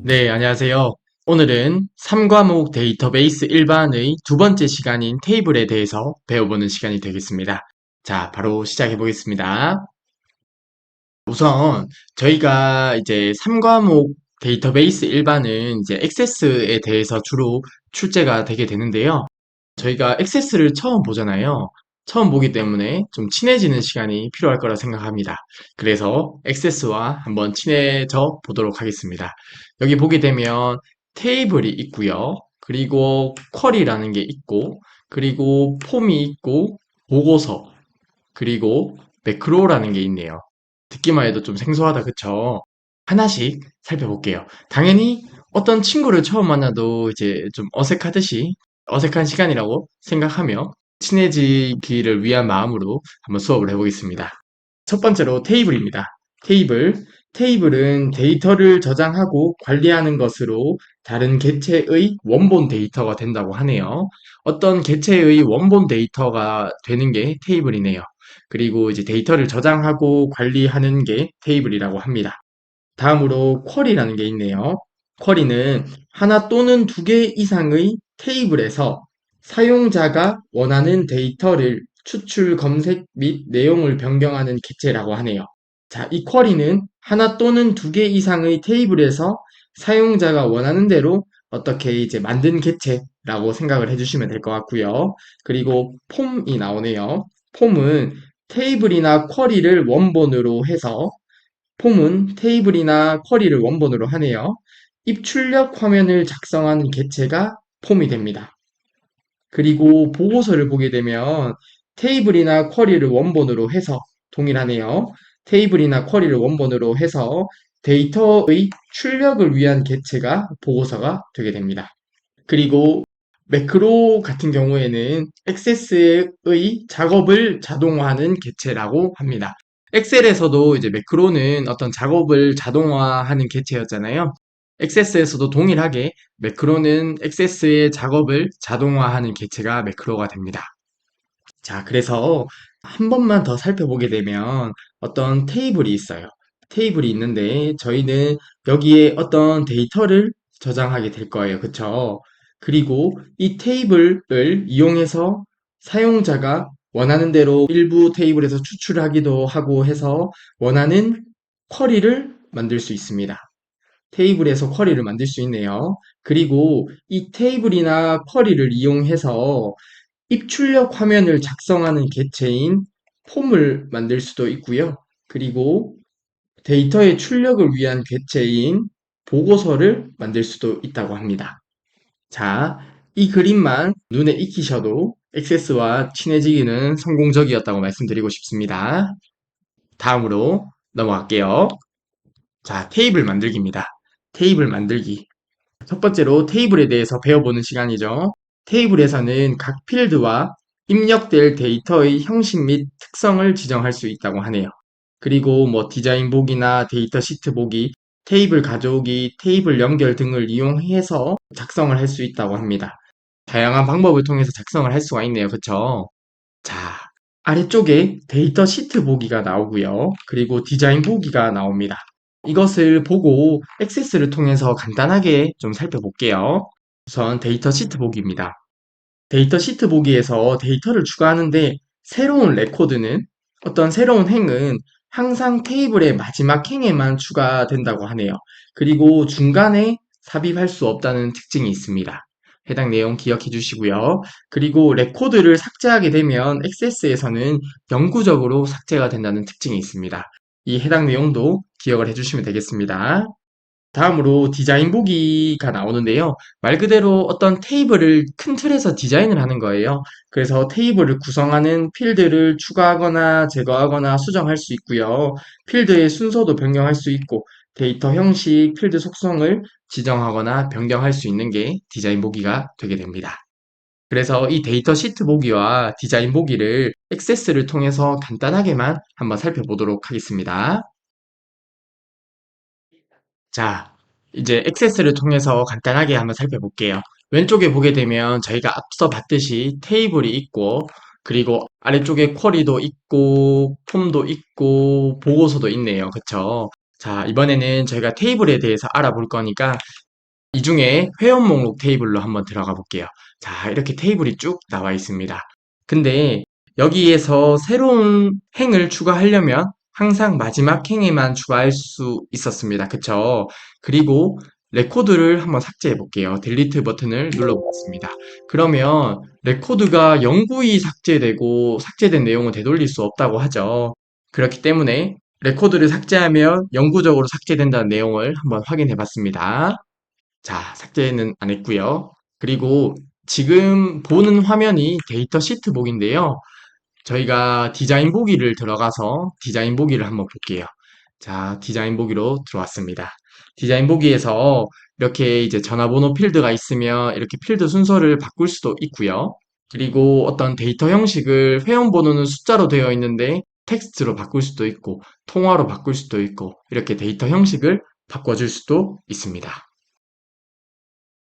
네, 안녕하세요. 오늘은 3과목 데이터베이스 일반의 두 번째 시간인 테이블에 대해서 배워보는 시간이 되겠습니다. 자, 바로 시작해 보겠습니다. 우선 저희가 이제 3과목 데이터베이스 일반은 이제 액세스에 대해서 주로 출제가 되게 되는데요. 저희가 액세스를 처음 보잖아요. 처음 보기 때문에 좀 친해지는 시간이 필요할 거라 생각합니다. 그래서 액세스와 한번 친해져 보도록 하겠습니다. 여기 보게 되면 테이블이 있고요. 그리고 쿼리라는 게 있고, 그리고 폼이 있고, 보고서, 그리고 매크로라는 게 있네요. 듣기만 해도 좀 생소하다, 그쵸? 하나씩 살펴볼게요. 당연히 어떤 친구를 처음 만나도 이제 좀 어색하듯이 어색한 시간이라고 생각하며 친해지기를 위한 마음으로 한번 수업을 해보겠습니다. 첫 번째로 테이블입니다. 테이블. 테이블은 데이터를 저장하고 관리하는 것으로 다른 객체의 원본 데이터가 된다고 하네요. 어떤 객체의 원본 데이터가 되는 게 테이블이네요. 그리고 이제 데이터를 저장하고 관리하는 게 테이블이라고 합니다. 다음으로 쿼리라는 게 있네요. 쿼리는 하나 또는 두 개 이상의 테이블에서 사용자가 원하는 데이터를 추출, 검색 및 내용을 변경하는 객체라고 하네요. 자, 이 쿼리는 하나 또는 두 개 이상의 테이블에서 사용자가 원하는 대로 어떻게 이제 만든 객체라고 생각을 해주시면 될 것 같고요. 그리고 폼이 나오네요. 폼은 테이블이나 쿼리를 원본으로 해서 폼은 테이블이나 쿼리를 원본으로 하네요. 입출력 화면을 작성하는 객체가 폼이 됩니다. 그리고 보고서를 보게 되면 테이블이나 쿼리를 원본으로 해서 동일하네요. 테이블이나 쿼리를 원본으로 해서 데이터의 출력을 위한 객체가 보고서가 되게 됩니다. 그리고 매크로 같은 경우에는 액세스의 작업을 자동화하는 객체라고 합니다. 엑셀에서도 이제 매크로는 어떤 작업을 자동화하는 객체였잖아요. 액세스에서도 동일하게 매크로는 액세스의 작업을 자동화하는 객체가 매크로가 됩니다. 자, 그래서 한 번만 더 살펴보게 되면 어떤 테이블이 있어요. 테이블이 있는데 저희는 여기에 어떤 데이터를 저장하게 될 거예요. 그쵸? 그리고 이 테이블을 이용해서 사용자가 원하는 대로 일부 테이블에서 추출하기도 하고 해서 원하는 쿼리를 만들 수 있습니다. 테이블에서 쿼리를 만들 수 있네요. 그리고 이 테이블이나 쿼리를 이용해서 입출력 화면을 작성하는 객체인 폼을 만들 수도 있고요. 그리고 데이터의 출력을 위한 객체인 보고서를 만들 수도 있다고 합니다. 자, 이 그림만 눈에 익히셔도 액세스와 친해지기는 성공적이었다고 말씀드리고 싶습니다. 다음으로 넘어갈게요. 자, 테이블 만들기입니다. 테이블 만들기. 첫 번째로 테이블에 대해서 배워보는 시간이죠. 테이블에서는 각 필드와 입력될 데이터의 형식 및 특성을 지정할 수 있다고 하네요. 그리고 뭐 디자인 보기나 데이터 시트 보기, 테이블 가져오기, 테이블 연결 등을 이용해서 작성을 할 수 있다고 합니다. 다양한 방법을 통해서 작성을 할 수가 있네요. 그쵸? 자, 아래쪽에 데이터 시트 보기가 나오고요. 그리고 디자인 보기가 나옵니다. 이것을 보고 액세스를 통해서 간단하게 좀 살펴볼게요. 우선 데이터 시트 보기입니다. 데이터 시트 보기에서 데이터를 추가하는데 새로운 레코드는 어떤 새로운 행은 항상 테이블의 마지막 행에만 추가된다고 하네요. 그리고 중간에 삽입할 수 없다는 특징이 있습니다. 해당 내용 기억해 주시고요. 그리고 레코드를 삭제하게 되면 액세스에서는 영구적으로 삭제가 된다는 특징이 있습니다. 이 해당 내용도 기억을 해주시면 되겠습니다. 다음으로 디자인 보기가 나오는데요. 말 그대로 어떤 테이블을 큰 틀에서 디자인을 하는 거예요. 그래서 테이블을 구성하는 필드를 추가하거나 제거하거나 수정할 수 있고요. 필드의 순서도 변경할 수 있고 데이터 형식, 필드 속성을 지정하거나 변경할 수 있는 게 디자인 보기가 되게 됩니다. 그래서 이 데이터 시트 보기와 디자인 보기를 액세스를 통해서 간단하게만 한번 살펴보도록 하겠습니다. 자, 이제 액세스를 통해서 간단하게 한번 살펴볼게요. 왼쪽에 보게 되면 저희가 앞서 봤듯이 테이블이 있고, 그리고 아래쪽에 쿼리도 있고, 폼도 있고, 보고서도 있네요. 그쵸? 자, 이번에는 저희가 테이블에 대해서 알아볼 거니까 이 중에 회원 목록 테이블로 한번 들어가 볼게요. 자, 이렇게 테이블이 쭉 나와 있습니다. 근데 여기에서 새로운 행을 추가하려면 항상 마지막 행에만 추가할 수 있었습니다. 그쵸? 그리고 레코드를 한번 삭제해 볼게요. 딜리트 버튼을 눌러보겠습니다. 그러면 레코드가 영구히 삭제되고 삭제된 내용은 되돌릴 수 없다고 하죠. 그렇기 때문에 레코드를 삭제하면 영구적으로 삭제된다는 내용을 한번 확인해 봤습니다. 자, 삭제는 안 했고요. 그리고 지금 보는 화면이 데이터 시트북인데요. 저희가 디자인 보기를 들어가서 디자인 보기를 한번 볼게요. 자, 디자인 보기로 들어왔습니다. 디자인 보기에서 이렇게 이제 전화번호 필드가 있으면 이렇게 필드 순서를 바꿀 수도 있고요. 그리고 어떤 데이터 형식을 회원번호는 숫자로 되어 있는데 텍스트로 바꿀 수도 있고 통화로 바꿀 수도 있고 이렇게 데이터 형식을 바꿔줄 수도 있습니다.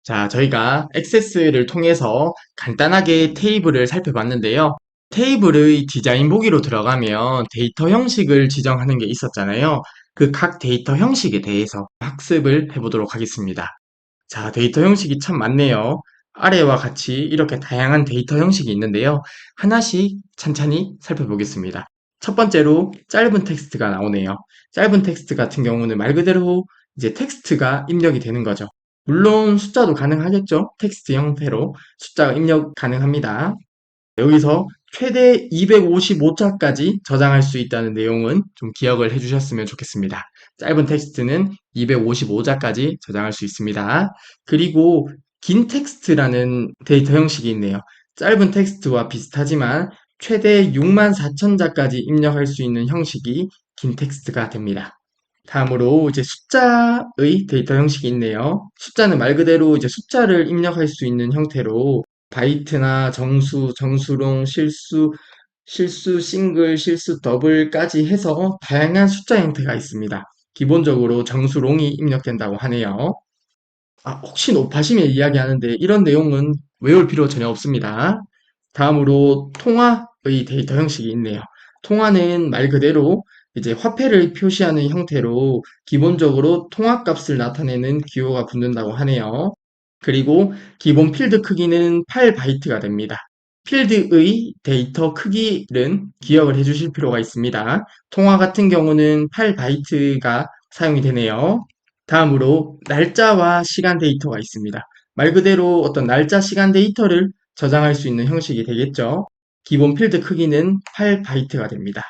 자, 저희가 액세스를 통해서 간단하게 테이블을 살펴봤는데요. 테이블의 디자인 보기로 들어가면 데이터 형식을 지정하는 게 있었잖아요. 그 각 데이터 형식에 대해서 학습을 해보도록 하겠습니다. 자, 데이터 형식이 참 많네요. 아래와 같이 이렇게 다양한 데이터 형식이 있는데요. 하나씩 찬찬히 살펴보겠습니다. 첫 번째로 짧은 텍스트가 나오네요. 짧은 텍스트 같은 경우는 말 그대로 이제 텍스트가 입력이 되는 거죠. 물론 숫자도 가능하겠죠. 텍스트 형태로 숫자가 입력 가능합니다. 여기서 최대 255자까지 저장할 수 있다는 내용은 좀 기억을 해주셨으면 좋겠습니다. 짧은 텍스트는 255자까지 저장할 수 있습니다. 그리고 긴 텍스트라는 데이터 형식이 있네요. 짧은 텍스트와 비슷하지만 최대 64,000자까지 입력할 수 있는 형식이 긴 텍스트가 됩니다. 다음으로 이제 숫자의 데이터 형식이 있네요. 숫자는 말 그대로 이제 숫자를 입력할 수 있는 형태로 바이트나 정수, 정수롱, 실수 싱글, 실수 더블까지 해서 다양한 숫자 형태가 있습니다. 기본적으로 정수롱이 입력된다고 하네요. 아, 혹시 높아심에 이야기하는데 이런 내용은 외울 필요 전혀 없습니다. 다음으로 통화의 데이터 형식이 있네요. 통화는 말 그대로 이제 화폐를 표시하는 형태로 기본적으로 통화값을 나타내는 기호가 붙는다고 하네요. 그리고 기본 필드 크기는 8바이트가 됩니다. 필드의 데이터 크기는 기억을 해주실 필요가 있습니다. 통화 같은 경우는 8바이트가 사용이 되네요. 다음으로 날짜와 시간 데이터가 있습니다. 말 그대로 어떤 날짜, 시간 데이터를 저장할 수 있는 형식이 되겠죠. 기본 필드 크기는 8바이트가 됩니다.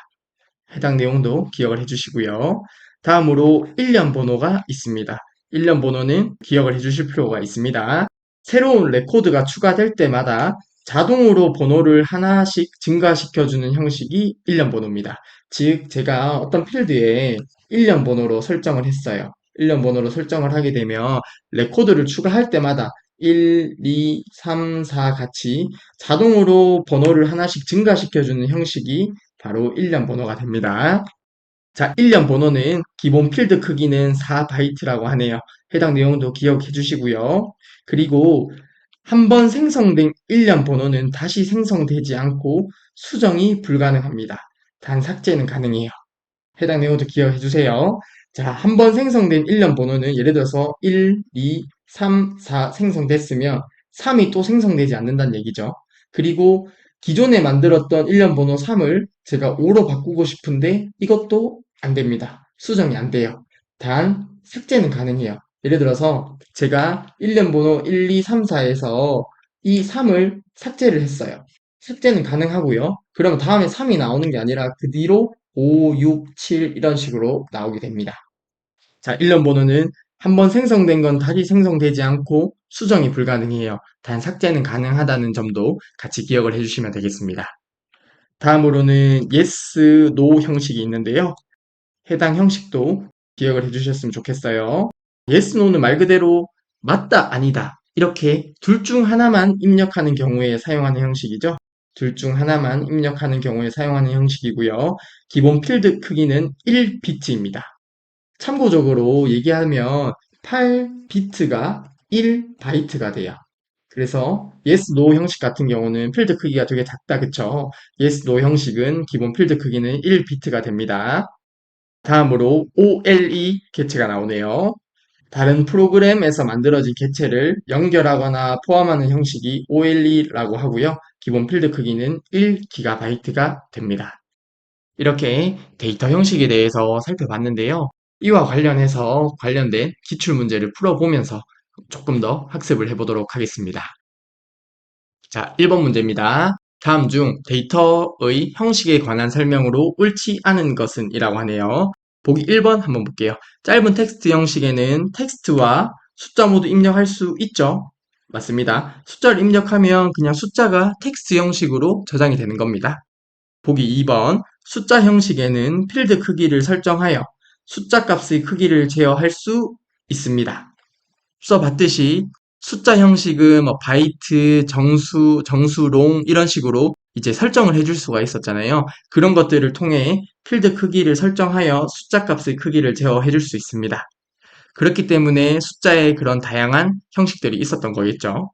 해당 내용도 기억을 해주시고요. 다음으로 1년 번호가 있습니다. 1년 번호는 기억을 해주실 필요가 있습니다. 새로운 레코드가 추가될 때마다 자동으로 번호를 하나씩 증가시켜주는 형식이 1년 번호입니다. 즉, 제가 어떤 필드에 1년 번호로 설정을 했어요. 1년 번호로 설정을 하게 되면 레코드를 추가할 때마다 1, 2, 3, 4 같이 자동으로 번호를 하나씩 증가시켜주는 형식이 바로 1년 번호가 됩니다. 자, 1년 번호는 기본 필드 크기는 4바이트라고 하네요. 해당 내용도 기억해 주시고요. 그리고 한 번 생성된 1년 번호는 다시 생성되지 않고 수정이 불가능합니다. 단 삭제는 가능해요. 해당 내용도 기억해 주세요. 자, 한 번 생성된 1년 번호는 예를 들어서 1, 2, 3, 4 생성됐으면 3이 또 생성되지 않는다는 얘기죠. 그리고 기존에 만들었던 1년 번호 3을 제가 5로 바꾸고 싶은데 이것도 안 됩니다. 수정이 안 돼요. 단 삭제는 가능해요. 예를 들어서 제가 1년 번호 1, 2, 3, 4에서 이 3을 삭제를 했어요. 삭제는 가능하고요. 그럼 다음에 3이 나오는 게 아니라 그 뒤로 5, 6, 7 이런 식으로 나오게 됩니다. 자, 1년 번호는 한 번 생성된 건 다시 생성되지 않고 수정이 불가능해요. 단 삭제는 가능하다는 점도 같이 기억을 해주시면 되겠습니다. 다음으로는 yes, no 형식이 있는데요. 해당 형식도 기억을 해주셨으면 좋겠어요. yes, no는 말 그대로 맞다, 아니다. 이렇게 둘 중 하나만 입력하는 경우에 사용하는 형식이죠. 둘 중 하나만 입력하는 경우에 사용하는 형식이고요. 기본 필드 크기는 1비트입니다. 참고적으로 얘기하면 8비트가 1바이트가 돼요. 그래서 yes, no 형식 같은 경우는 필드 크기가 되게 작다, 그쵸? yes, no 형식은 기본 필드 크기는 1비트가 됩니다. 다음으로 OLE 객체가 나오네요. 다른 프로그램에서 만들어진 객체를 연결하거나 포함하는 형식이 OLE라고 하고요. 기본 필드 크기는 1GB가 됩니다. 이렇게 데이터 형식에 대해서 살펴봤는데요. 이와 관련해서 관련된 기출문제를 풀어보면서 조금 더 학습을 해보도록 하겠습니다. 자, 1번 문제입니다. 다음 중 데이터의 형식에 관한 설명으로 옳지 않은 것은 이라고 하네요. 보기 1번 한번 볼게요. 짧은 텍스트 형식에는 텍스트와 숫자 모두 입력할 수 있죠? 맞습니다. 숫자를 입력하면 그냥 숫자가 텍스트 형식으로 저장이 되는 겁니다. 보기 2번 숫자 형식에는 필드 크기를 설정하여 숫자 값의 크기를 제어할 수 있습니다. 써봤듯이 숫자 형식은 뭐 바이트, 정수, 이런 식으로 이제 설정을 해줄 수가 있었잖아요. 그런 것들을 통해 필드 크기를 설정하여 숫자 값의 크기를 제어해줄 수 있습니다. 그렇기 때문에 숫자의 그런 다양한 형식들이 있었던 거겠죠.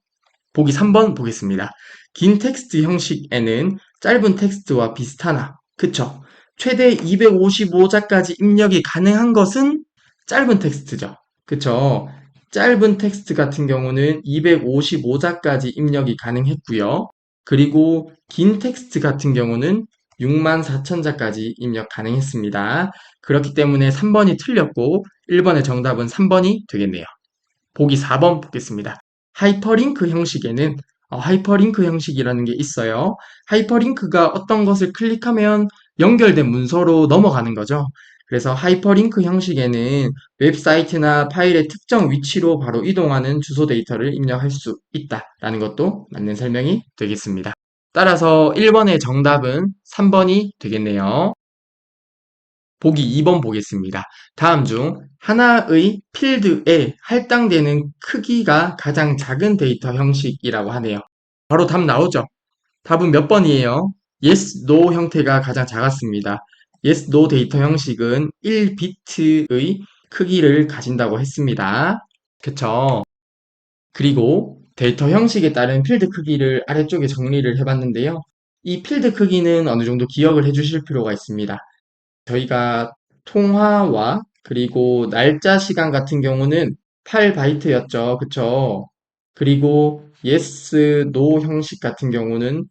보기 3번 보겠습니다. 긴 텍스트 형식에는 짧은 텍스트와 비슷하나, 그쵸? 최대 255자까지 입력이 가능한 것은 짧은 텍스트죠. 그쵸? 짧은 텍스트 같은 경우는 255자까지 입력이 가능했고요. 그리고 긴 텍스트 같은 경우는 64,000자까지 입력 가능했습니다. 그렇기 때문에 3번이 틀렸고 1번의 정답은 3번이 되겠네요. 보기 4번 보겠습니다. 하이퍼링크 형식에는 하이퍼링크 형식이라는 게 있어요. 하이퍼링크가 어떤 것을 클릭하면 연결된 문서로 넘어가는 거죠. 그래서 하이퍼링크 형식에는 웹사이트나 파일의 특정 위치로 바로 이동하는 주소 데이터를 입력할 수 있다라는 것도 맞는 설명이 되겠습니다. 따라서 1번의 정답은 3번이 되겠네요. 보기 2번 보겠습니다. 다음 중 하나의 필드에 할당되는 크기가 가장 작은 데이터 형식이라고 하네요. 바로 답 나오죠? 답은 몇 번이에요? yes, no 형태가 가장 작았습니다. yes, no 데이터 형식은 1비트의 크기를 가진다고 했습니다. 그쵸? 그리고 데이터 형식에 따른 필드 크기를 아래쪽에 정리를 해봤는데요. 이 필드 크기는 어느 정도 기억을 해주실 필요가 있습니다. 저희가 통화와 그리고 날짜 시간 같은 경우는 8바이트였죠. 그쵸? 그리고 yes, no 형식 같은 경우는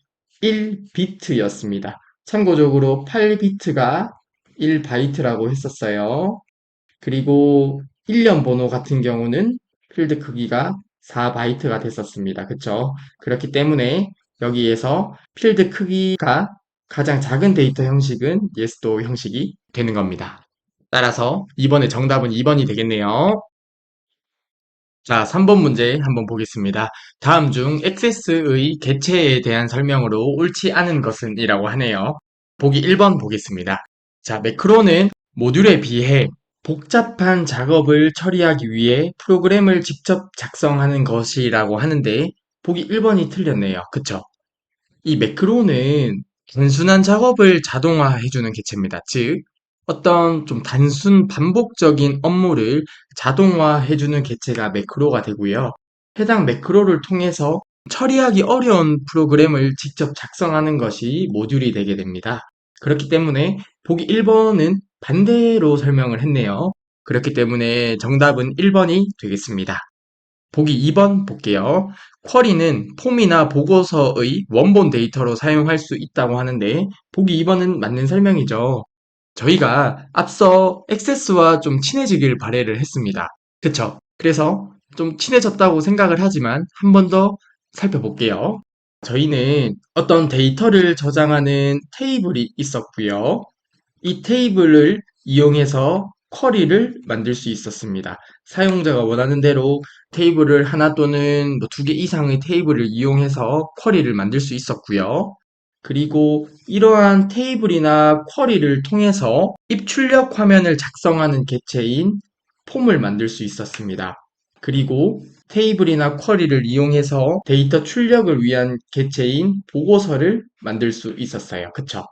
1비트였습니다. 참고적으로 8비트가 1바이트라고 했었어요. 그리고 1년 번호 같은 경우는 필드 크기가 4바이트가 됐었습니다. 그쵸? 그렇기 때문에 여기에서 필드 크기가 가장 작은 데이터 형식은 예스도 형식이 되는 겁니다. 따라서 이번에 정답은 2번이 되겠네요. 자, 3번 문제 한번 보겠습니다. 다음 중 액세스의 개체에 대한 설명으로 옳지 않은 것은 이라고 하네요. 보기 1번 보겠습니다. 자, 매크로는 모듈에 비해 복잡한 작업을 처리하기 위해 프로그램을 직접 작성하는 것이라고 하는데 보기 1번이 틀렸네요. 그쵸? 이 매크로는 단순한 작업을 자동화해주는 개체입니다. 즉, 어떤 좀 단순 반복적인 업무를 자동화해주는 개체가 매크로가 되고요. 해당 매크로를 통해서 처리하기 어려운 프로그램을 직접 작성하는 것이 모듈이 되게 됩니다. 그렇기 때문에 보기 1번은 반대로 설명을 했네요. 그렇기 때문에 정답은 1번이 되겠습니다. 보기 2번 볼게요. 쿼리는 폼이나 보고서의 원본 데이터로 사용할 수 있다고 하는데 보기 2번은 맞는 설명이죠. 저희가 앞서 액세스와 좀 친해지길 바래를 했습니다. 그쵸? 그래서 좀 친해졌다고 생각을 하지만 한 번 더 살펴볼게요. 저희는 어떤 데이터를 저장하는 테이블이 있었고요. 이 테이블을 이용해서 쿼리를 만들 수 있었습니다. 사용자가 원하는 대로 테이블을 하나 또는 뭐 2개 이상의 테이블을 이용해서 쿼리를 만들 수 있었고요. 그리고 이러한 테이블이나 쿼리를 통해서 입출력 화면을 작성하는 객체인 폼을 만들 수 있었습니다. 그리고 테이블이나 쿼리를 이용해서 데이터 출력을 위한 객체인 보고서를 만들 수 있었어요. 그쵸?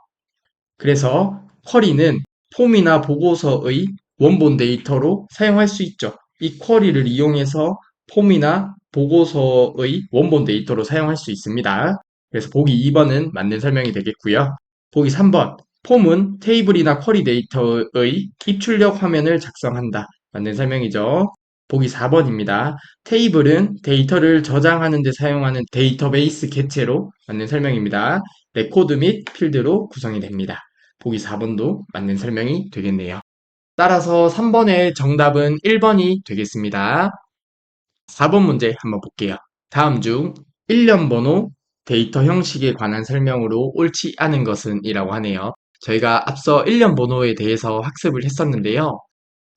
그래서 쿼리는 폼이나 보고서의 원본 데이터로 사용할 수 있죠. 이 쿼리를 이용해서 폼이나 보고서의 원본 데이터로 사용할 수 있습니다. 그래서 보기 2번은 맞는 설명이 되겠고요. 보기 3번. 폼은 테이블이나 쿼리 데이터의 입출력 화면을 작성한다. 맞는 설명이죠. 보기 4번입니다. 테이블은 데이터를 저장하는 데 사용하는 데이터베이스 객체로 맞는 설명입니다. 레코드 및 필드로 구성이 됩니다. 보기 4번도 맞는 설명이 되겠네요. 따라서 3번의 정답은 1번이 되겠습니다. 4번 문제 한번 볼게요. 다음 중 일련 번호, 데이터 형식에 관한 설명으로 옳지 않은 것은 이라고 하네요. 저희가 앞서 일련 번호에 대해서 학습을 했었는데요.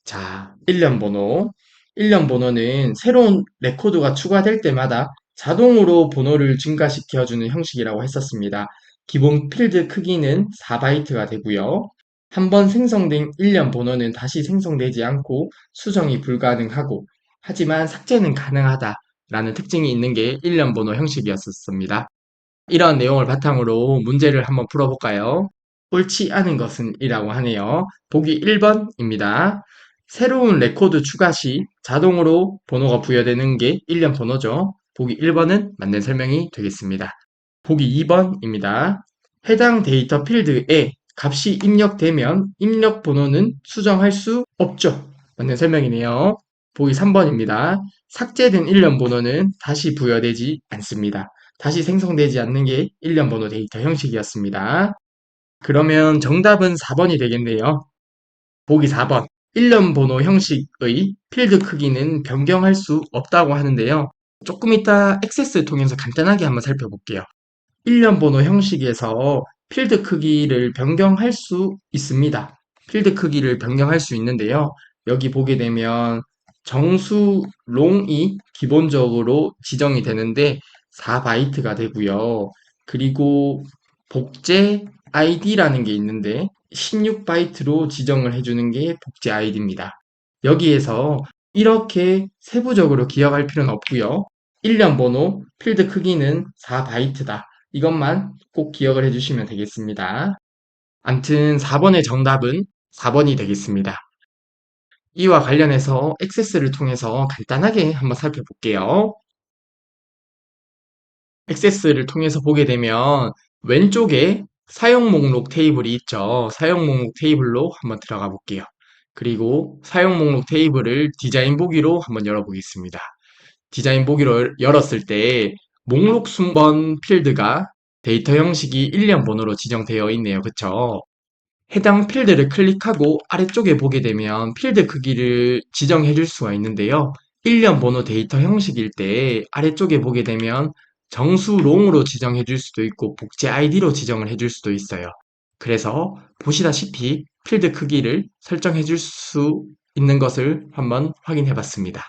자, 일련 번호. 일련 번호는 새로운 레코드가 추가될 때마다 자동으로 번호를 증가시켜주는 형식이라고 했었습니다. 기본 필드 크기는 4바이트가 되고요. 한번 생성된 일련 번호는 다시 생성되지 않고 수정이 불가능하고 하지만 삭제는 가능하다라는 특징이 있는 게 일련 번호 형식이었습니다. 이런 내용을 바탕으로 문제를 한번 풀어볼까요? 옳지 않은 것은 이라고 하네요. 보기 1번입니다. 새로운 레코드 추가 시 자동으로 번호가 부여되는 게 일련 번호죠. 보기 1번은 맞는 설명이 되겠습니다. 보기 2번입니다. 해당 데이터 필드에 값이 입력되면 입력 번호는 수정할 수 없죠. 맞는 설명이네요. 보기 3번입니다. 삭제된 일련 번호는 다시 부여되지 않습니다. 다시 생성되지 않는 게 일련 번호 데이터 형식이었습니다. 그러면 정답은 4번이 되겠네요. 보기 4번. 일련 번호 형식의 필드 크기는 변경할 수 없다고 하는데요. 조금 이따 액세스 통해서 간단하게 한번 살펴볼게요. 일련 번호 형식에서 필드 크기를 변경할 수 있습니다. 필드 크기를 변경할 수 있는데요. 여기 보게 되면 정수 롱이 기본적으로 지정이 되는데 4바이트가 되고요. 그리고 복제 ID라는 게 있는데 16바이트로 지정을 해주는 게 복제 ID입니다. 여기에서 이렇게 세부적으로 기억할 필요는 없고요. 일련 번호 필드 크기는 4바이트다. 이것만 꼭 기억을 해주시면 되겠습니다. 암튼 4번의 정답은 4번이 되겠습니다. 이와 관련해서 액세스를 통해서 간단하게 한번 살펴볼게요. 액세스를 통해서 보게 되면 왼쪽에 사용 목록 테이블이 있죠. 사용 목록 테이블로 한번 들어가 볼게요. 그리고 사용 목록 테이블을 디자인 보기로 한번 열어보겠습니다. 디자인 보기를 열었을 때 목록 순번 필드가 데이터 형식이 일련 번호로 지정되어 있네요. 그쵸? 해당 필드를 클릭하고 아래쪽에 보게 되면 필드 크기를 지정해 줄 수가 있는데요. 일련 번호 데이터 형식일 때 아래쪽에 보게 되면 정수롱으로 지정해 줄 수도 있고 복제 아이디로 지정을 해줄 수도 있어요. 그래서 보시다시피 필드 크기를 설정해 줄 수 있는 것을 한번 확인해 봤습니다.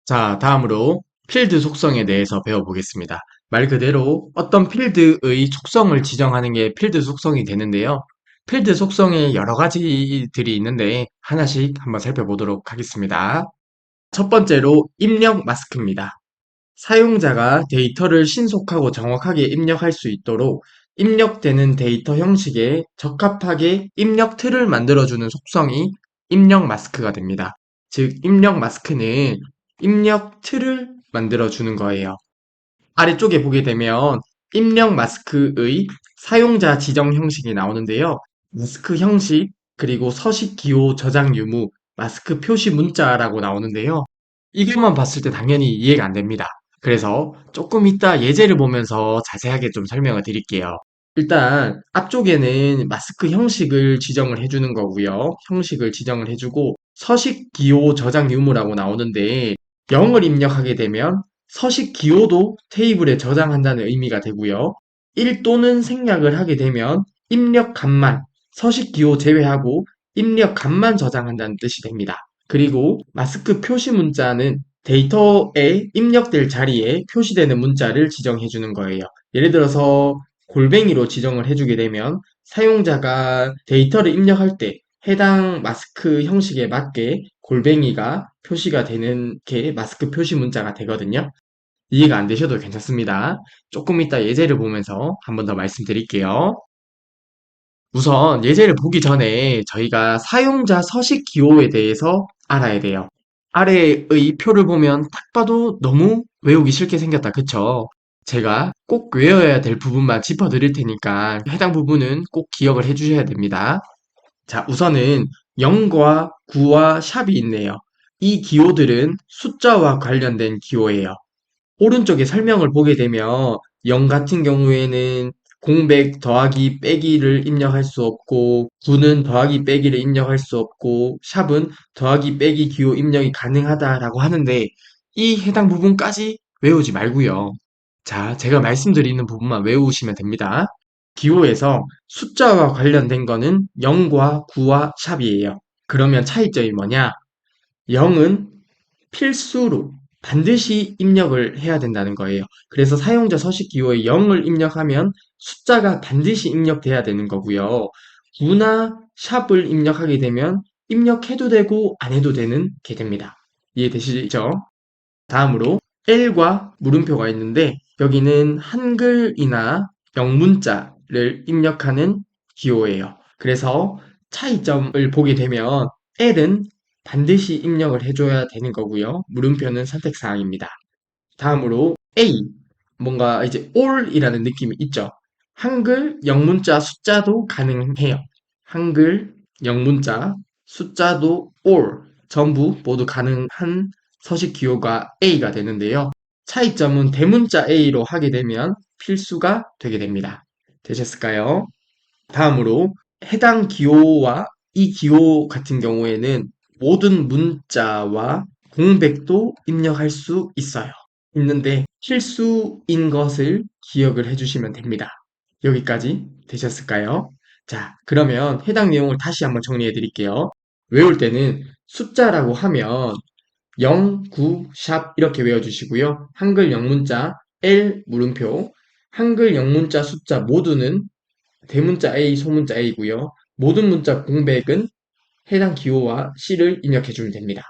자, 다음으로 필드 속성에 대해서 배워보겠습니다. 말 그대로 어떤 필드의 속성을 지정하는 게 필드 속성이 되는데요. 필드 속성에 여러 가지들이 있는데 하나씩 한번 살펴보도록 하겠습니다. 첫 번째로 입력 마스크입니다. 사용자가 데이터를 신속하고 정확하게 입력할 수 있도록 입력되는 데이터 형식에 적합하게 입력 틀을 만들어주는 속성이 입력 마스크가 됩니다. 즉, 입력 마스크는 입력 틀을 만들어주는 거예요. 아래쪽에 보게 되면 입력 마스크의 사용자 지정 형식이 나오는데요. 마스크 형식, 그리고 서식 기호 저장 유무, 마스크 표시 문자라고 나오는데요. 이것만 봤을 때 당연히 이해가 안 됩니다. 그래서 조금 이따 예제를 보면서 자세하게 좀 설명을 드릴게요. 일단 앞쪽에는 마스크 형식을 지정을 해주는 거고요. 형식을 지정을 해주고 서식 기호 저장 유무라고 나오는데 0을 입력하게 되면 서식 기호도 테이블에 저장한다는 의미가 되고요. 1 또는 생략을 하게 되면 입력 값만 서식 기호 제외하고 입력 값만 저장한다는 뜻이 됩니다. 그리고 마스크 표시 문자는 데이터에 입력될 자리에 표시되는 문자를 지정해 주는 거예요. 예를 들어서 골뱅이로 지정을 해주게 되면 사용자가 데이터를 입력할 때 해당 마스크 형식에 맞게 골뱅이가 표시가 되는 게 마스크 표시 문자가 되거든요. 이해가 안 되셔도 괜찮습니다. 조금 이따 예제를 보면서 한번 더 말씀드릴게요. 우선 예제를 보기 전에 저희가 사용자 서식 기호에 대해서 알아야 돼요. 아래의 표를 보면 딱 봐도 너무 외우기 싫게 생겼다. 그쵸? 제가 꼭 외워야 될 부분만 짚어드릴 테니까 해당 부분은 꼭 기억을 해주셔야 됩니다. 자, 우선은 0과 9와 샵이 있네요. 이 기호들은 숫자와 관련된 기호예요. 오른쪽에 설명을 보게 되면 0 같은 경우에는 공백 더하기 빼기를 입력할 수 없고 9는 더하기 빼기를 입력할 수 없고 샵은 더하기 빼기 기호 입력이 가능하다라고 하는데 이 해당 부분까지 외우지 말고요. 자, 제가 말씀드리는 부분만 외우시면 됩니다. 기호에서 숫자와 관련된 거는 0과 9와 샵이에요. 그러면 차이점이 뭐냐? 0은 필수로 반드시 입력을 해야 된다는 거예요. 그래서 사용자 서식 기호에 0을 입력하면 숫자가 반드시 입력돼야 되는 거고요. 9나 샵을 입력하게 되면 입력해도 되고 안 해도 되는 게 됩니다. 이해되시죠? 다음으로 L과 물음표가 있는데 여기는 한글이나 영문자를 입력하는 기호예요. 그래서 차이점을 보게 되면 L은 반드시 입력을 해줘야 되는 거고요. 물음표는 선택사항입니다. 다음으로 A, 뭔가 이제 all이라는 느낌이 있죠. 한글, 영문자, 숫자도 가능해요. 한글, 영문자, 숫자도 all, 전부 모두 가능한 서식 기호가 A가 되는데요. 차이점은 대문자 A로 하게 되면 필수가 되게 됩니다. 되셨을까요? 다음으로 해당 기호와 이 기호 같은 경우에는 모든 문자와 공백도 입력할 수 있어요. 있는데 필수인 것을 기억을 해주시면 됩니다. 여기까지 되셨을까요? 자, 그러면 해당 내용을 다시 한번 정리해 드릴게요. 외울 때는 숫자라고 하면 0, 9, 샵 이렇게 외워주시고요. 한글 영문자 L 물음표, 한글 영문자 숫자 모두는 대문자 A, 소문자 A고요. 모든 문자 공백은 해당 기호와 C를 입력해주면 됩니다.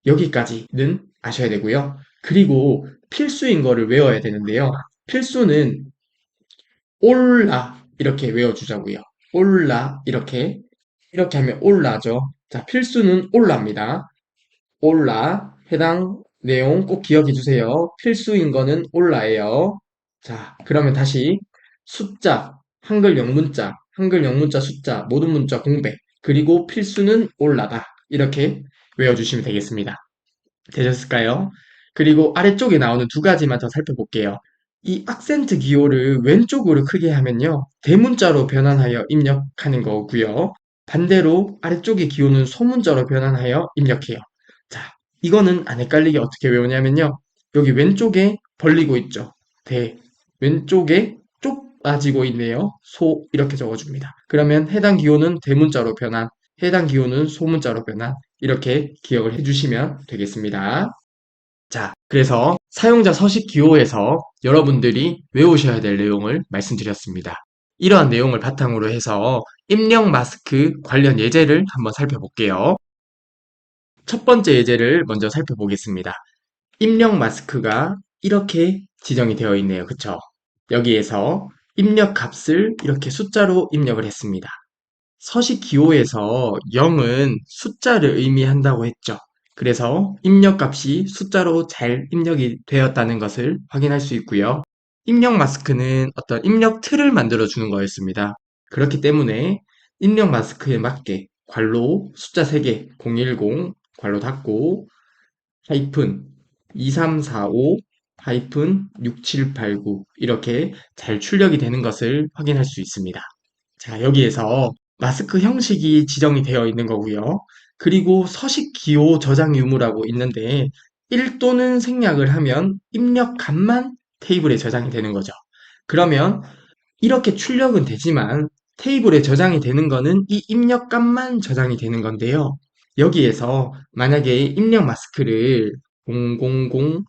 여기까지는 아셔야 되고요. 그리고 필수인 거를 외워야 되는데요. 필수는 올라 이렇게 외워주자고요. 올라 이렇게 하면 올라죠. 자, 필수는 올라입니다. 올라 해당 내용 꼭 기억해 주세요. 필수인 거는 올라예요. 자, 그러면 다시 숫자, 한글 영문자 숫자, 모든 문자 공백, 그리고 필수는 올라다. 이렇게 외워주시면 되겠습니다. 되셨을까요? 그리고 아래쪽에 나오는 두 가지만 더 살펴볼게요. 이 악센트 기호를 왼쪽으로 크게 하면요. 대문자로 변환하여 입력하는 거고요. 반대로 아래쪽의 기호는 소문자로 변환하여 입력해요. 자, 이거는 안 헷갈리게 어떻게 외우냐면요. 여기 왼쪽에 벌리고 있죠. 대. 왼쪽에 좁아지고 있네요. 소 이렇게 적어줍니다. 그러면 해당 기호는 대문자로 변환, 해당 기호는 소문자로 변환 이렇게 기억을 해주시면 되겠습니다. 자, 그래서 사용자 서식 기호에서 여러분들이 외우셔야 될 내용을 말씀드렸습니다. 이러한 내용을 바탕으로 해서 입력 마스크 관련 예제를 한번 살펴볼게요. 첫 번째 예제를 먼저 살펴보겠습니다. 입력 마스크가 이렇게 지정이 되어 있네요. 그쵸? 여기에서 입력 값을 이렇게 숫자로 입력을 했습니다. 서식 기호에서 0은 숫자를 의미한다고 했죠. 그래서 입력 값이 숫자로 잘 입력이 되었다는 것을 확인할 수 있고요. 입력 마스크는 어떤 입력 틀을 만들어 주는 거였습니다. 그렇기 때문에 입력 마스크에 맞게 괄호 숫자 3개 010 괄호 닫고 하이픈 2345 하이픈 6789 이렇게 잘 출력이 되는 것을 확인할 수 있습니다. 자, 여기에서 마스크 형식이 지정이 되어 있는 거고요. 그리고 서식 기호 저장 유무라고 있는데 1또는 생략을 하면 입력값만 테이블에 저장이 되는 거죠. 그러면 이렇게 출력은 되지만 테이블에 저장이 되는 거는 이 입력값만 저장이 되는 건데요. 여기에서 만약에 입력 마스크를 000, 0000,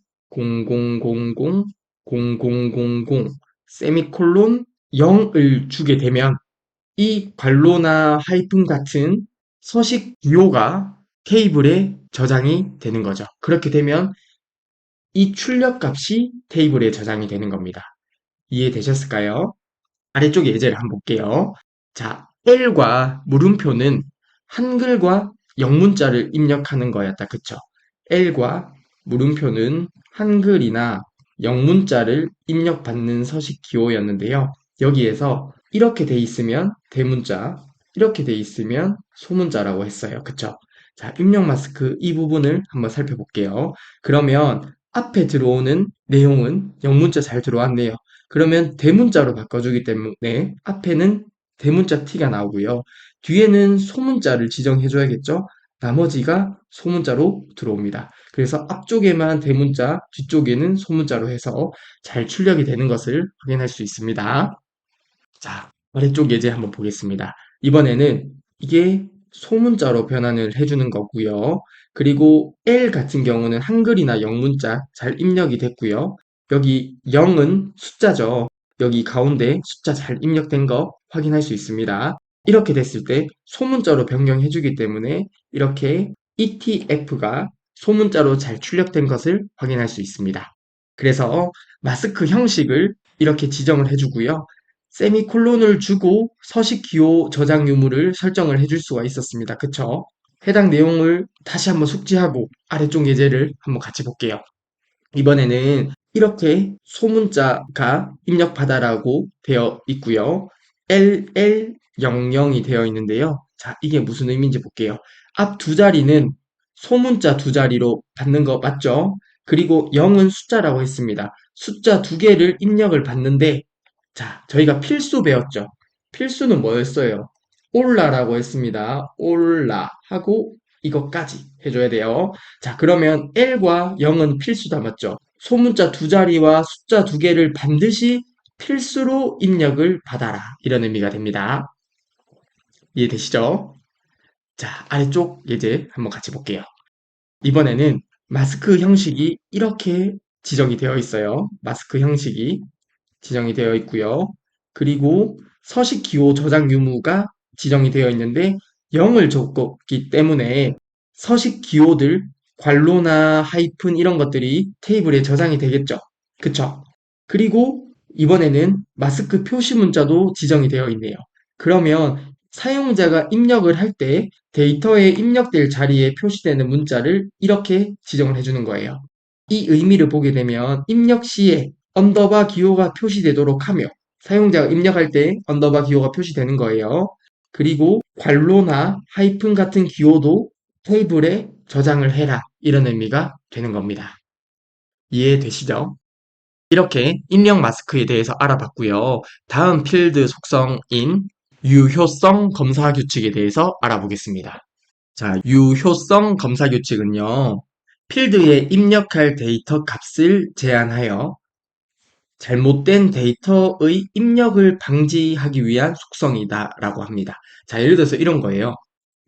0000, 세미콜론 0을 주게 되면 이 괄호나 하이픈 같은 서식 기호가 테이블에 저장이 되는 거죠. 그렇게 되면 이 출력 값이 테이블에 저장이 되는 겁니다. 이해되셨을까요? 아래쪽 예제를 한번 볼게요. 자, L과 물음표는 한글과 영문자를 입력하는 거였다. 그쵸? L과 물음표는 한글이나 영문자를 입력받는 서식 기호였는데요. 여기에서 이렇게 돼 있으면 대문자, 이렇게 돼 있으면 소문자라고 했어요. 그쵸? 자, 입력 마스크 이 부분을 한번 살펴볼게요. 그러면 앞에 들어오는 내용은 영문자 잘 들어왔네요. 그러면 대문자로 바꿔주기 때문에 앞에는 대문자 T가 나오고요. 뒤에는 소문자를 지정해줘야겠죠? 나머지가 소문자로 들어옵니다. 그래서 앞쪽에만 대문자, 뒤쪽에는 소문자로 해서 잘 출력이 되는 것을 확인할 수 있습니다. 자, 아래쪽 예제 한번 보겠습니다. 이번에는 이게 소문자로 변환을 해주는 거고요. 그리고 L 같은 경우는 한글이나 영문자 잘 입력이 됐고요. 여기 0은 숫자죠. 여기 가운데 숫자 잘 입력된 거 확인할 수 있습니다. 이렇게 됐을 때 소문자로 변경해주기 때문에 이렇게 ETF가 소문자로 잘 출력된 것을 확인할 수 있습니다. 그래서 마스크 형식을 이렇게 지정을 해주고요. 세미콜론을 주고 서식 기호 저장 유무를 설정을 해줄 수가 있었습니다. 그쵸? 해당 내용을 다시 한번 숙지하고 아래쪽 예제를 한번 같이 볼게요. 이번에는 이렇게 소문자가 입력받아라고 되어 있고요. LL00이 되어 있는데요. 자, 이게 무슨 의미인지 볼게요. 앞 두 자리는 소문자 두 자리로 받는 거 맞죠? 그리고 0은 숫자라고 했습니다. 숫자 두 개를 입력을 받는데 자, 저희가 필수 배웠죠? 필수는 뭐였어요? 올라라고 했습니다. 올라 하고 이것까지 해줘야 돼요. 자, 그러면 L과 0은 필수다 맞죠? 소문자 두 자리와 숫자 두 개를 반드시 필수로 입력을 받아라. 이런 의미가 됩니다. 이해되시죠? 자, 아래쪽 예제 한번 같이 볼게요. 이번에는 마스크 형식이 이렇게 지정이 되어 있어요. 마스크 형식이 지정이 되어 있고요. 그리고 서식 기호 저장 유무가 지정이 되어 있는데 0을 줬기 때문에 서식 기호들 괄호나 하이픈 이런 것들이 테이블에 저장이 되겠죠. 그쵸? 그리고 이번에는 마스크 표시 문자도 지정이 되어 있네요. 그러면 사용자가 입력을 할 때 데이터에 입력될 자리에 표시되는 문자를 이렇게 지정을 해주는 거예요. 이 의미를 보게 되면 입력 시에 언더바 기호가 표시되도록 하며 사용자가 입력할 때 언더바 기호가 표시되는 거예요. 그리고 괄호나 하이픈 같은 기호도 테이블에 저장을 해라 이런 의미가 되는 겁니다. 이해되시죠? 이렇게 입력 마스크에 대해서 알아봤고요. 다음 필드 속성인 유효성 검사 규칙에 대해서 알아보겠습니다. 자, 유효성 검사 규칙은요. 필드에 입력할 데이터 값을 제한하여 잘못된 데이터의 입력을 방지하기 위한 속성이다라고 합니다. 자, 예를 들어서 이런 거예요.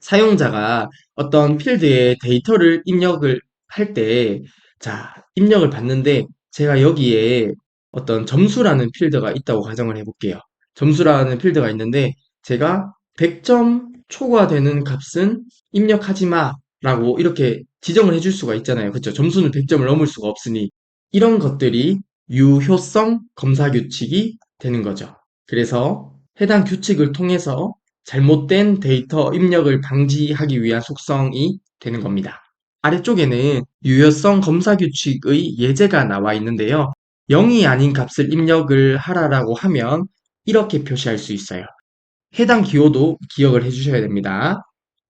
사용자가 어떤 필드에 데이터를 입력을 할 때, 자, 입력을 받는데 제가 여기에 어떤 점수라는 필드가 있다고 가정을 해볼게요. 점수라는 필드가 있는데 제가 100점 초과되는 값은 입력하지 마라고 이렇게 지정을 해줄 수가 있잖아요. 그쵸? 점수는 100점을 넘을 수가 없으니 이런 것들이 유효성 검사 규칙이 되는 거죠. 그래서 해당 규칙을 통해서 잘못된 데이터 입력을 방지하기 위한 속성이 되는 겁니다. 아래쪽에는 유효성 검사 규칙의 예제가 나와 있는데요. 0이 아닌 값을 입력을 하라라고 하면 이렇게 표시할 수 있어요. 해당 기호도 기억을 해주셔야 됩니다.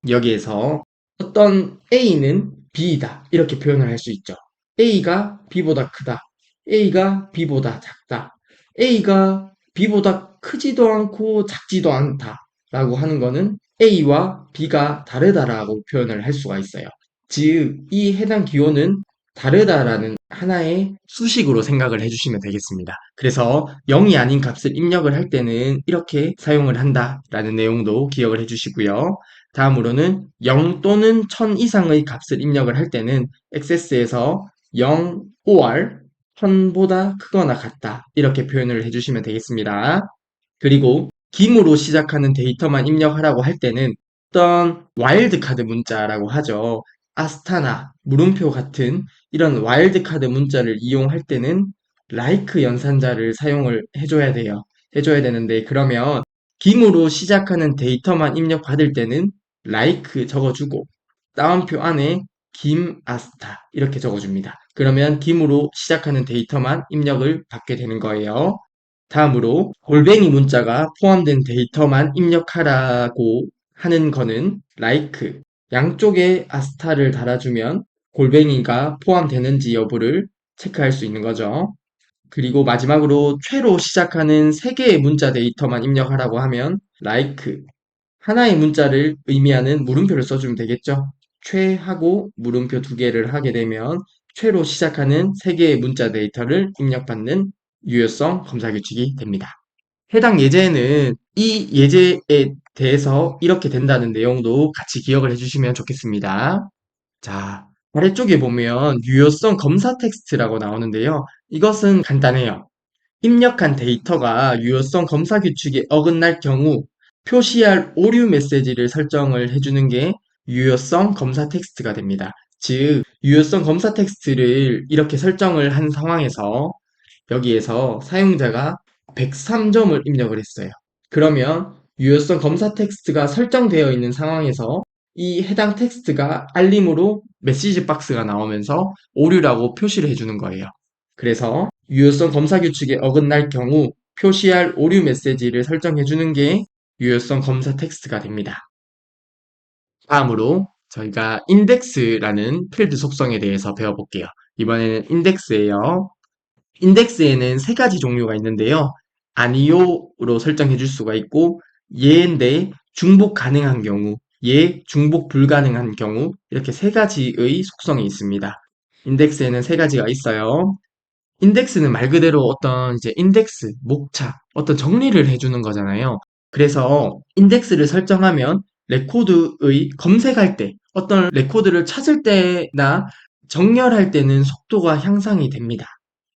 여기에서 어떤 A는 B이다 이렇게 표현을 할 수 있죠. A가 B보다 크다. A가 B보다 작다. A가 B보다 크지도 않고 작지도 않다 라고 하는 거는 A와 B가 다르다라고 표현을 할 수가 있어요. 즉, 이 해당 기호는 다르다라는 하나의 수식으로 생각을 해주시면 되겠습니다. 그래서 0이 아닌 값을 입력을 할 때는 이렇게 사용을 한다라는 내용도 기억을 해주시고요. 다음으로는 0 또는 1000 이상의 값을 입력을 할 때는 액세스에서 0 or 1000보다 크거나 같다 이렇게 표현을 해주시면 되겠습니다. 그리고 김으로 시작하는 데이터만 입력하라고 할 때는 어떤 와일드카드 문자라고 하죠. 아스타나, 물음표 같은 이런 와일드카드 문자를 이용할 때는 like 연산자를 사용을 해줘야 돼요. 해줘야 되는데 그러면 김으로 시작하는 데이터만 입력받을 때는 like 적어주고 따옴표 안에 김 아스타 이렇게 적어줍니다. 그러면 김으로 시작하는 데이터만 입력을 받게 되는 거예요. 다음으로 골뱅이 문자가 포함된 데이터만 입력하라고 하는 거는 like 양쪽에 아스타를 달아주면 골뱅이가 포함되는지 여부를 체크할 수 있는 거죠. 그리고 마지막으로 최로 시작하는 3개의 문자 데이터만 입력하라고 하면 like 하나의 문자를 의미하는 물음표를 써주면 되겠죠. 최하고 물음표 2개를 하게 되면 최로 시작하는 3개의 문자 데이터를 입력받는 유효성 검사 규칙이 됩니다. 해당 예제는 이 예제에 대해서 이렇게 된다는 내용도 같이 기억을 해주시면 좋겠습니다. 자, 아래쪽에 보면 유효성 검사 텍스트라고 나오는데요. 이것은 간단해요. 입력한 데이터가 유효성 검사 규칙에 어긋날 경우 표시할 오류 메시지를 설정을 해주는 게 유효성 검사 텍스트가 됩니다. 즉, 유효성 검사 텍스트를 이렇게 설정을 한 상황에서 여기에서 사용자가 103점을 입력을 했어요. 그러면 유효성 검사 텍스트가 설정되어 있는 상황에서 이 해당 텍스트가 알림으로 메시지 박스가 나오면서 오류라고 표시를 해주는 거예요. 그래서 유효성 검사 규칙에 어긋날 경우 표시할 오류 메시지를 설정해주는 게 유효성 검사 텍스트가 됩니다. 다음으로 저희가 인덱스라는 필드 속성에 대해서 배워볼게요. 이번에는 인덱스예요. 인덱스에는 3가지 종류가 있는데요. 아니요로 설정해 줄 수가 있고 예인데 중복 가능한 경우, 예, 중복 불가능한 경우 이렇게 3가지의 속성이 있습니다. 인덱스에는 3가지가 있어요. 인덱스는 말 그대로 어떤 이제 인덱스, 목차, 어떤 정리를 해주는 거잖아요. 그래서 인덱스를 설정하면 레코드의 검색할 때, 어떤 레코드를 찾을 때나 정렬할 때는 속도가 향상이 됩니다.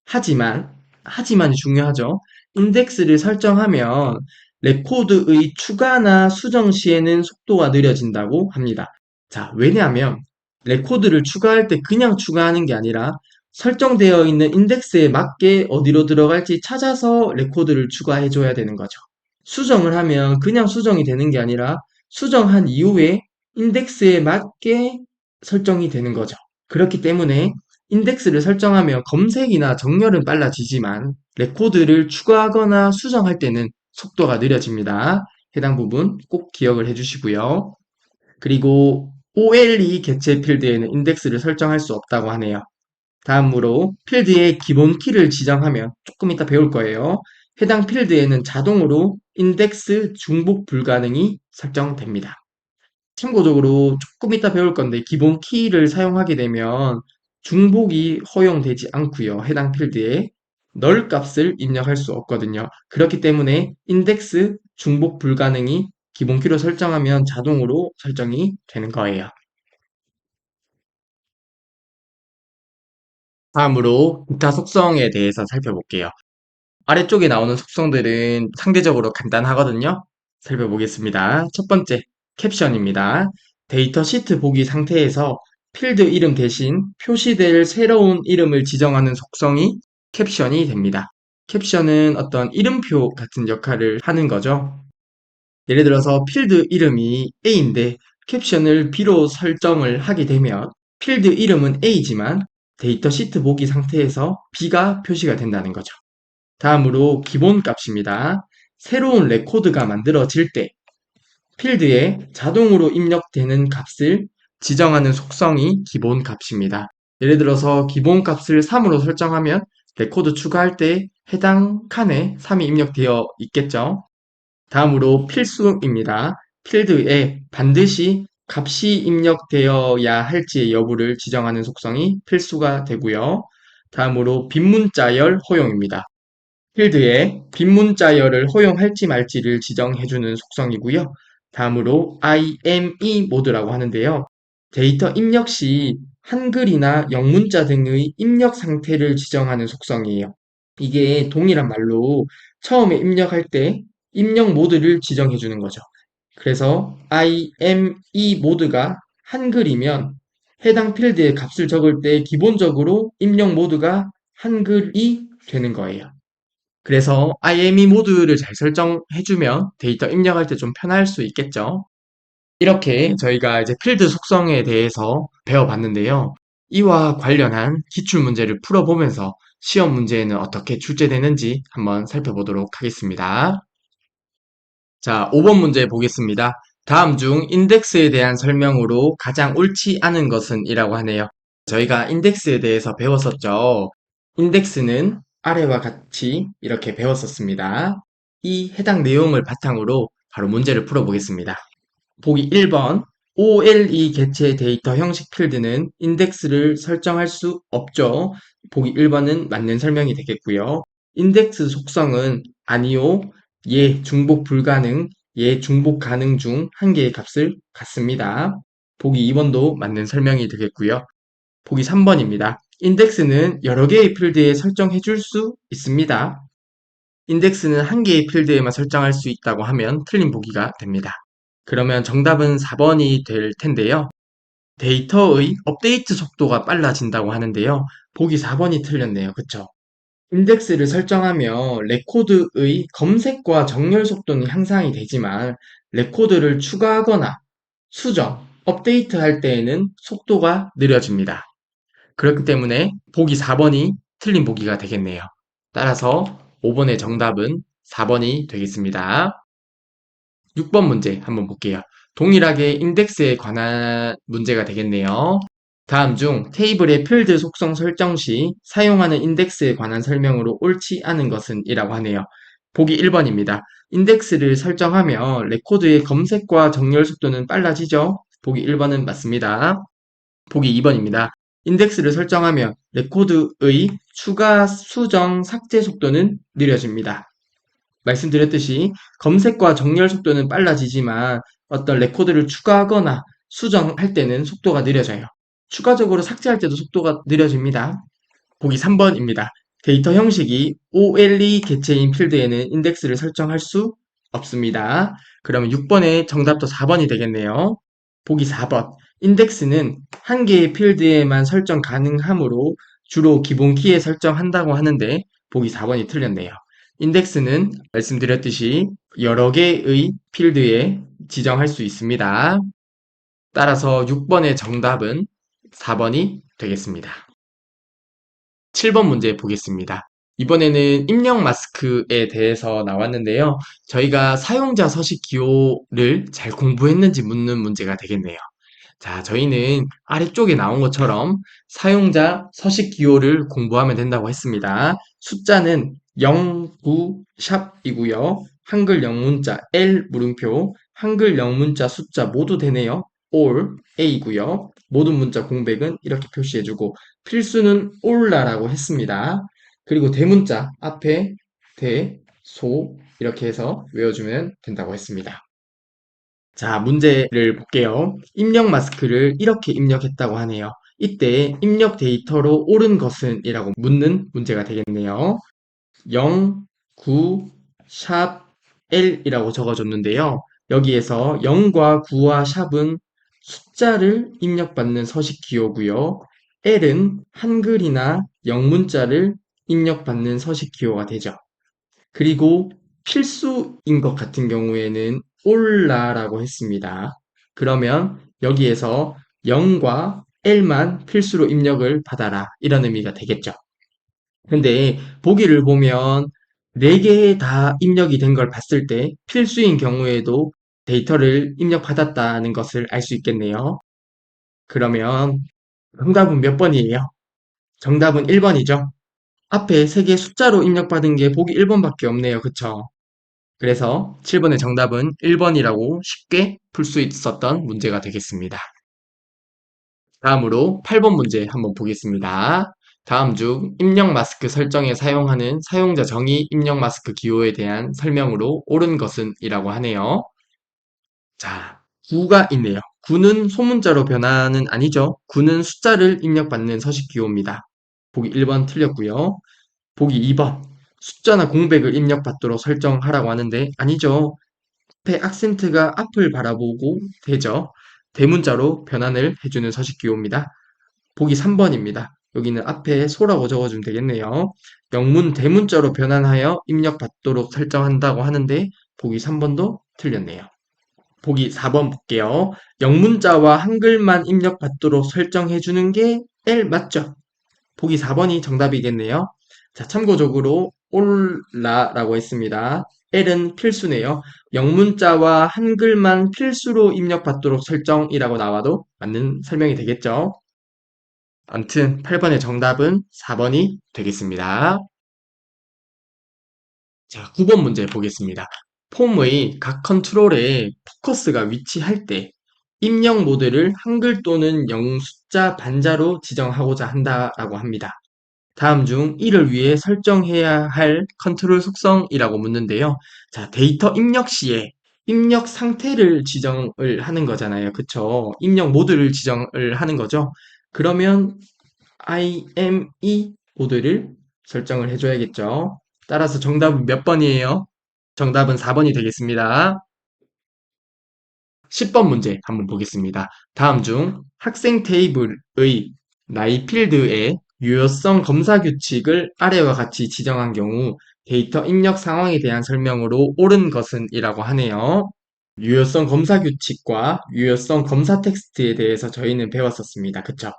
하지만이 중요하죠. 인덱스를 설정하면 레코드의 추가나 수정 시에는 속도가 느려진다고 합니다. 자, 왜냐하면 레코드를 추가할 때 그냥 추가하는 게 아니라 설정되어 있는 인덱스에 맞게 어디로 들어갈지 찾아서 레코드를 추가해줘야 되는 거죠. 수정을 하면 그냥 수정이 되는 게 아니라 수정한 이후에 인덱스에 맞게 설정이 되는 거죠. 그렇기 때문에 인덱스를 설정하면 검색이나 정렬은 빨라지지만 레코드를 추가하거나 수정할 때는 속도가 느려집니다. 해당 부분 꼭 기억을 해주시고요. 그리고 OLE 개체 필드에는 인덱스를 설정할 수 없다고 하네요. 다음으로 필드의 기본 키를 지정하면 조금 이따 배울 거예요. 해당 필드에는 자동으로 인덱스 중복 불가능이 설정됩니다. 참고적으로 조금 이따 배울 건데 기본 키를 사용하게 되면 중복이 허용되지 않고요. 해당 필드에 널 값을 입력할 수 없거든요. 그렇기 때문에 인덱스 중복 불가능이 기본 키로 설정하면 자동으로 설정이 되는 거예요. 다음으로 기타 속성에 대해서 살펴볼게요. 아래쪽에 나오는 속성들은 상대적으로 간단하거든요. 살펴보겠습니다. 첫 번째, 캡션입니다. 데이터 시트 보기 상태에서 필드 이름 대신 표시될 새로운 이름을 지정하는 속성이 캡션이 됩니다. 캡션은 어떤 이름표 같은 역할을 하는 거죠. 예를 들어서 필드 이름이 A인데 캡션을 B로 설정을 하게 되면 필드 이름은 A지만 데이터 시트 보기 상태에서 B가 표시가 된다는 거죠. 다음으로 기본 값입니다. 새로운 레코드가 만들어질 때 필드에 자동으로 입력되는 값을 지정하는 속성이 기본 값입니다. 예를 들어서 기본 값을 3으로 설정하면 레코드 추가할 때 해당 칸에 3이 입력되어 있겠죠. 다음으로 필수입니다. 필드에 반드시 값이 입력되어야 할지의 여부를 지정하는 속성이 필수가 되고요. 다음으로 빈문자열 허용입니다. 필드에 빈문자열을 허용할지 말지를 지정해주는 속성이고요. 다음으로 IME 모드라고 하는데요. 데이터 입력 시 한글이나 영문자 등의 입력 상태를 지정하는 속성이에요. 이게 동일한 말로 처음에 입력할 때 입력 모드를 지정해주는 거죠. 그래서 IME 모드가 한글이면 해당 필드의 값을 적을 때 기본적으로 입력 모드가 한글이 되는 거예요. 그래서 IME 모드를 잘 설정해주면 데이터 입력할 때 좀 편할 수 있겠죠. 이렇게 저희가 이제 필드 속성에 대해서 배워봤는데요. 이와 관련한 기출문제를 풀어보면서 시험 문제에는 어떻게 출제되는지 한번 살펴보도록 하겠습니다. 자, 5번 문제 보겠습니다. 다음 중 인덱스에 대한 설명으로 가장 옳지 않은 것은 이라고 하네요. 저희가 인덱스에 대해서 배웠었죠. 인덱스는 아래와 같이 이렇게 배웠었습니다. 이 해당 내용을 바탕으로 바로 문제를 풀어보겠습니다. 보기 1번 OLE 개체 데이터 형식 필드는 인덱스를 설정할 수 없죠. 보기 1번은 맞는 설명이 되겠고요. 인덱스 속성은 아니요, 예, 중복 불가능, 예, 중복 가능 중 한 개의 값을 갖습니다. 보기 2번도 맞는 설명이 되겠고요. 보기 3번입니다. 인덱스는 여러 개의 필드에 설정해 줄 수 있습니다. 인덱스는 한 개의 필드에만 설정할 수 있다고 하면 틀린 보기가 됩니다. 그러면 정답은 4번이 될 텐데요. 데이터의 업데이트 속도가 빨라진다고 하는데요. 보기 4번이 틀렸네요. 그쵸? 인덱스를 설정하며 레코드의 검색과 정렬 속도는 향상이 되지만 레코드를 추가하거나 수정, 업데이트할 때에는 속도가 느려집니다. 그렇기 때문에 보기 4번이 틀린 보기가 되겠네요. 따라서 5번의 정답은 4번이 되겠습니다. 6번 문제 한번 볼게요. 동일하게 인덱스에 관한 문제가 되겠네요. 다음 중 테이블의 필드 속성 설정 시 사용하는 인덱스에 관한 설명으로 옳지 않은 것은 이라고 하네요. 보기 1번입니다. 인덱스를 설정하며 레코드의 검색과 정렬 속도는 빨라지죠? 보기 1번은 맞습니다. 보기 2번입니다. 인덱스를 설정하며 레코드의 추가, 수정, 삭제 속도는 느려집니다. 말씀드렸듯이 검색과 정렬 속도는 빨라지지만 어떤 레코드를 추가하거나 수정할 때는 속도가 느려져요. 추가적으로 삭제할 때도 속도가 느려집니다. 보기 3번입니다. 데이터 형식이 OLE 개체인 필드에는 인덱스를 설정할 수 없습니다. 그러면 6번의 정답도 4번이 되겠네요. 보기 4번. 인덱스는 한 개의 필드에만 설정 가능하므로 주로 기본 키에 설정한다고 하는데 보기 4번이 틀렸네요. 인덱스는 말씀드렸듯이 여러 개의 필드에 지정할 수 있습니다. 따라서 6번의 정답은 4번이 되겠습니다. 7번 문제 보겠습니다. 이번에는 입력 마스크에 대해서 나왔는데요. 저희가 사용자 서식 기호를 잘 공부했는지 묻는 문제가 되겠네요. 자, 저희는 아래쪽에 나온 것처럼 사용자 서식 기호를 공부하면 된다고 했습니다. 숫자는 0, 9, 샵이고요. 한글 영문자 L 물음표, 한글 영문자 숫자 모두 되네요. all A고요. 모든 문자 공백은 이렇게 표시해주고 필수는 올라라고 했습니다. 그리고 대문자 앞에 대, 소 이렇게 해서 외워주면 된다고 했습니다. 자, 문제를 볼게요. 입력 마스크를 이렇게 입력했다고 하네요. 이때 입력 데이터로 옳은 것은 이라고 묻는 문제가 되겠네요. 0, 9, 샵, L이라고 적어줬는데요. 여기에서 0과 9와 샵은 숫자를 입력받는 서식 기호고요. L은 한글이나 영문자를 입력받는 서식 기호가 되죠. 그리고 필수인 것 같은 경우에는 올라라고 했습니다. 그러면 여기에서 0과 L만 필수로 입력을 받아라 이런 의미가 되겠죠. 근데 보기를 보면 4개 다 입력이 된 걸 봤을 때 필수인 경우에도 데이터를 입력받았다는 것을 알 수 있겠네요. 그러면 정답은 몇 번이에요? 정답은 1번이죠. 앞에 3개 숫자로 입력받은 게 보기 1번밖에 없네요. 그쵸? 그래서 7번의 정답은 1번이라고 쉽게 풀 수 있었던 문제가 되겠습니다. 다음으로 8번 문제 한번 보겠습니다. 다음 중 입력 마스크 설정에 사용하는 사용자 정의 입력 마스크 기호에 대한 설명으로 옳은 것은 이라고 하네요. 자, 9가 있네요. 9는 소문자로 변화는 아니죠. 9는 숫자를 입력받는 서식 기호입니다. 보기 1번 틀렸고요. 보기 2번. 숫자나 공백을 입력받도록 설정하라고 하는데 아니죠. 앞에 악센트가 앞을 바라보고 되죠. 대문자로 변환을 해주는 서식 기호입니다. 보기 3번입니다. 여기는 앞에 소라고 적어주면 되겠네요. 영문 대문자로 변환하여 입력받도록 설정한다고 하는데 보기 3번도 틀렸네요. 보기 4번 볼게요. 영문자와 한글만 입력받도록 설정해주는 게 L 맞죠? 보기 4번이 정답이겠네요. 자, 참고적으로 올라라고 했습니다. L은 필수네요. 영문자와 한글만 필수로 입력받도록 설정이라고 나와도 맞는 설명이 되겠죠. 아무튼 8번의 정답은 4번이 되겠습니다. 자, 9번 문제 보겠습니다. 폼의 각 컨트롤에 포커스가 위치할 때 입력 모드를 한글 또는 영숫자 반자로 지정하고자 한다라고 합니다. 다음 중 이를 위해 설정해야 할 컨트롤 속성이라고 묻는데요. 자, 데이터 입력 시에 입력 상태를 지정을 하는 거잖아요. 그쵸? 입력 모드를 지정을 하는 거죠. 그러면 IME 모드를 설정을 해줘야겠죠. 따라서 정답은 몇 번이에요? 정답은 4번이 되겠습니다. 10번 문제 한번 보겠습니다. 다음 중 학생 테이블의 나이 필드에 유효성 검사 규칙을 아래와 같이 지정한 경우 데이터 입력 상황에 대한 설명으로 옳은 것은 이라고 하네요. 유효성 검사 규칙과 유효성 검사 텍스트에 대해서 저희는 배웠었습니다. 그쵸?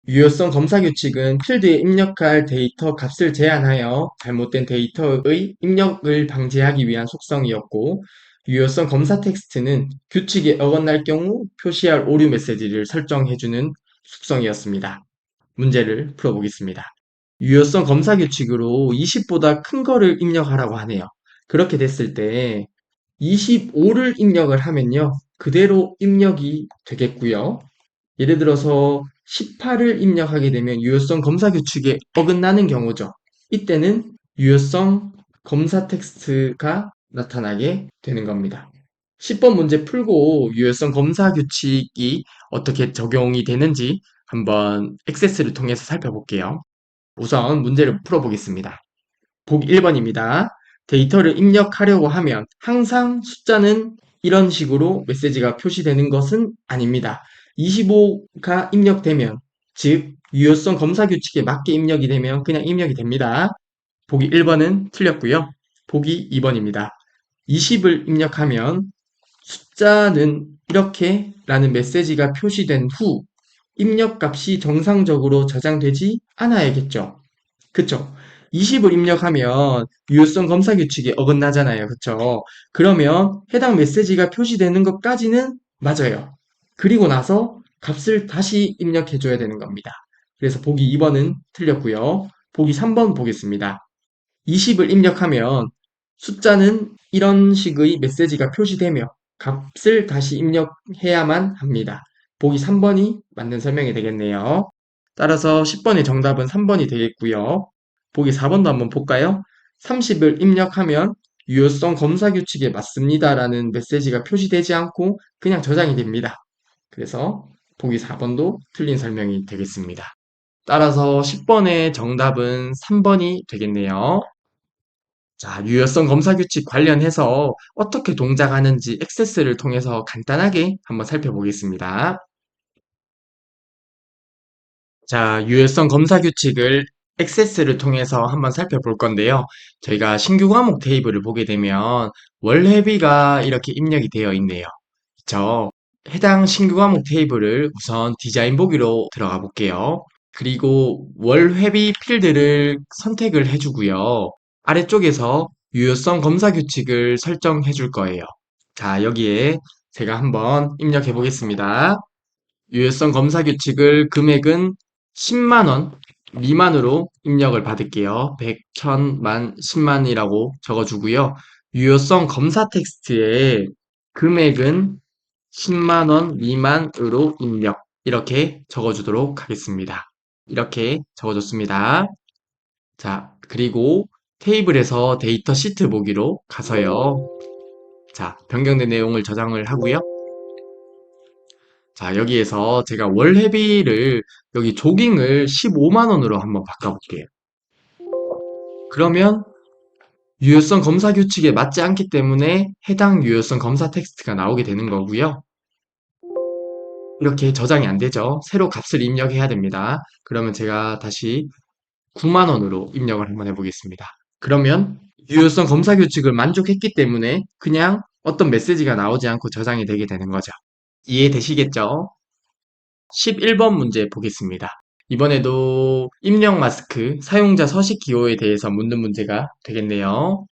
유효성 검사 규칙은 필드에 입력할 데이터 값을 제한하여 잘못된 데이터의 입력을 방지하기 위한 속성이었고, 유효성 검사 텍스트는 규칙에 어긋날 경우 표시할 오류 메시지를 설정해주는 속성이었습니다. 문제를 풀어보겠습니다. 유효성 검사 규칙으로 20보다 큰 거를 입력하라고 하네요. 그렇게 됐을 때 25를 입력을 하면요. 그대로 입력이 되겠고요. 예를 들어서 18을 입력하게 되면 유효성 검사 규칙에 어긋나는 경우죠. 이때는 유효성 검사 텍스트가 나타나게 되는 겁니다. 10번 문제 풀고 유효성 검사 규칙이 어떻게 적용이 되는지 한번 액세스를 통해서 살펴볼게요. 우선 문제를 풀어보겠습니다. 보기 1번입니다. 데이터를 입력하려고 하면 항상 숫자는 이런 식으로 메시지가 표시되는 것은 아닙니다. 25가 입력되면, 즉 유효성 검사 규칙에 맞게 입력이 되면 그냥 입력이 됩니다. 보기 1번은 틀렸고요. 보기 2번입니다. 20을 입력하면 숫자는 이렇게 라는 메시지가 표시된 후 입력값이 정상적으로 저장되지 않아야겠죠. 그쵸? 20을 입력하면 유효성 검사 규칙에 어긋나잖아요. 그쵸? 그러면 해당 메시지가 표시되는 것까지는 맞아요. 그리고 나서 값을 다시 입력해줘야 되는 겁니다. 그래서 보기 2번은 틀렸고요. 보기 3번 보겠습니다. 20을 입력하면 숫자는 이런 식의 메시지가 표시되며 값을 다시 입력해야만 합니다. 보기 3번이 맞는 설명이 되겠네요. 따라서 10번의 정답은 3번이 되겠고요. 보기 4번도 한번 볼까요? 30을 입력하면 유효성 검사 규칙에 맞습니다라는 메시지가 표시되지 않고 그냥 저장이 됩니다. 그래서 보기 4번도 틀린 설명이 되겠습니다. 따라서 10번의 정답은 3번이 되겠네요. 자, 유효성 검사 규칙 관련해서 어떻게 동작하는지 액세스를 통해서 간단하게 한번 살펴보겠습니다. 자, 유효성 검사 규칙을 액세스를 통해서 한번 살펴볼 건데요. 저희가 신규 과목 테이블을 보게 되면 월회비가 이렇게 입력이 되어 있네요. 그쵸? 해당 신규 과목 테이블을 우선 디자인 보기로 들어가 볼게요. 그리고 월회비 필드를 선택을 해주고요. 아래쪽에서 유효성 검사 규칙을 설정해 줄 거예요. 자, 여기에 제가 한번 입력해 보겠습니다. 유효성 검사 규칙을 금액은 10만 원 미만으로 입력을 받을게요. 100, 1000, 만, 10만이라고 적어주고요. 유효성 검사 텍스트에 금액은 10만 원 미만으로 입력 이렇게 적어주도록 하겠습니다. 이렇게 적어줬습니다. 자, 그리고 테이블에서 데이터 시트 보기로 가서요. 자, 변경된 내용을 저장을 하고요. 자, 여기에서 제가 월회비를 여기 조깅을 15만 원으로 한번 바꿔볼게요. 그러면 유효성 검사 규칙에 맞지 않기 때문에 해당 유효성 검사 텍스트가 나오게 되는 거고요. 이렇게 저장이 안 되죠. 새로 값을 입력해야 됩니다. 그러면 제가 다시 9만 원으로 입력을 한번 해보겠습니다. 그러면 유효성 검사 규칙을 만족했기 때문에 그냥 어떤 메시지가 나오지 않고 저장이 되게 되는 거죠. 이해되시겠죠? 11번 문제 보겠습니다. 이번에도 입력 마스크, 사용자 서식 기호에 대해서 묻는 문제가 되겠네요.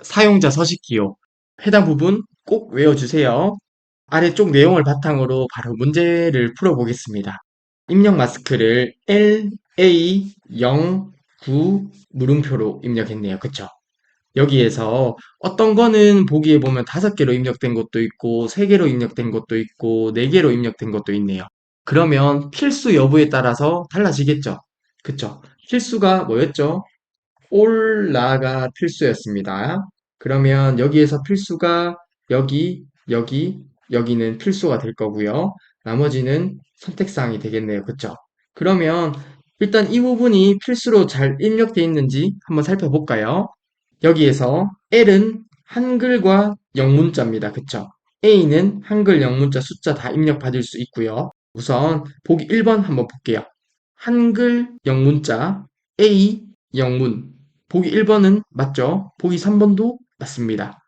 사용자 서식 기호. 해당 부분 꼭 외워주세요. 아래쪽 내용을 바탕으로 바로 문제를 풀어보겠습니다. 입력 마스크를 LA09 물음표로 입력했네요. 그쵸? 여기에서 어떤 거는 보기에 보면 5개로 입력된 것도 있고 3개로 입력된 것도 있고 4개로 입력된 것도 있네요. 그러면 필수 여부에 따라서 달라지겠죠? 그쵸? 필수가 뭐였죠? 올라가 필수였습니다. 그러면 여기에서 필수가 여기, 여기, 여기는 필수가 될 거고요. 나머지는 선택사항이 되겠네요. 그쵸? 그러면 일단 이 부분이 필수로 잘 입력되어 있는지 한번 살펴볼까요? 여기에서 L은 한글과 영문자입니다. 그쵸? A는 한글, 영문자, 숫자 다 입력받을 수 있고요. 우선 보기 1번 한번 볼게요. 한글, 영문자, A, 영문. 보기 1번은 맞죠? 보기 3번도 맞습니다.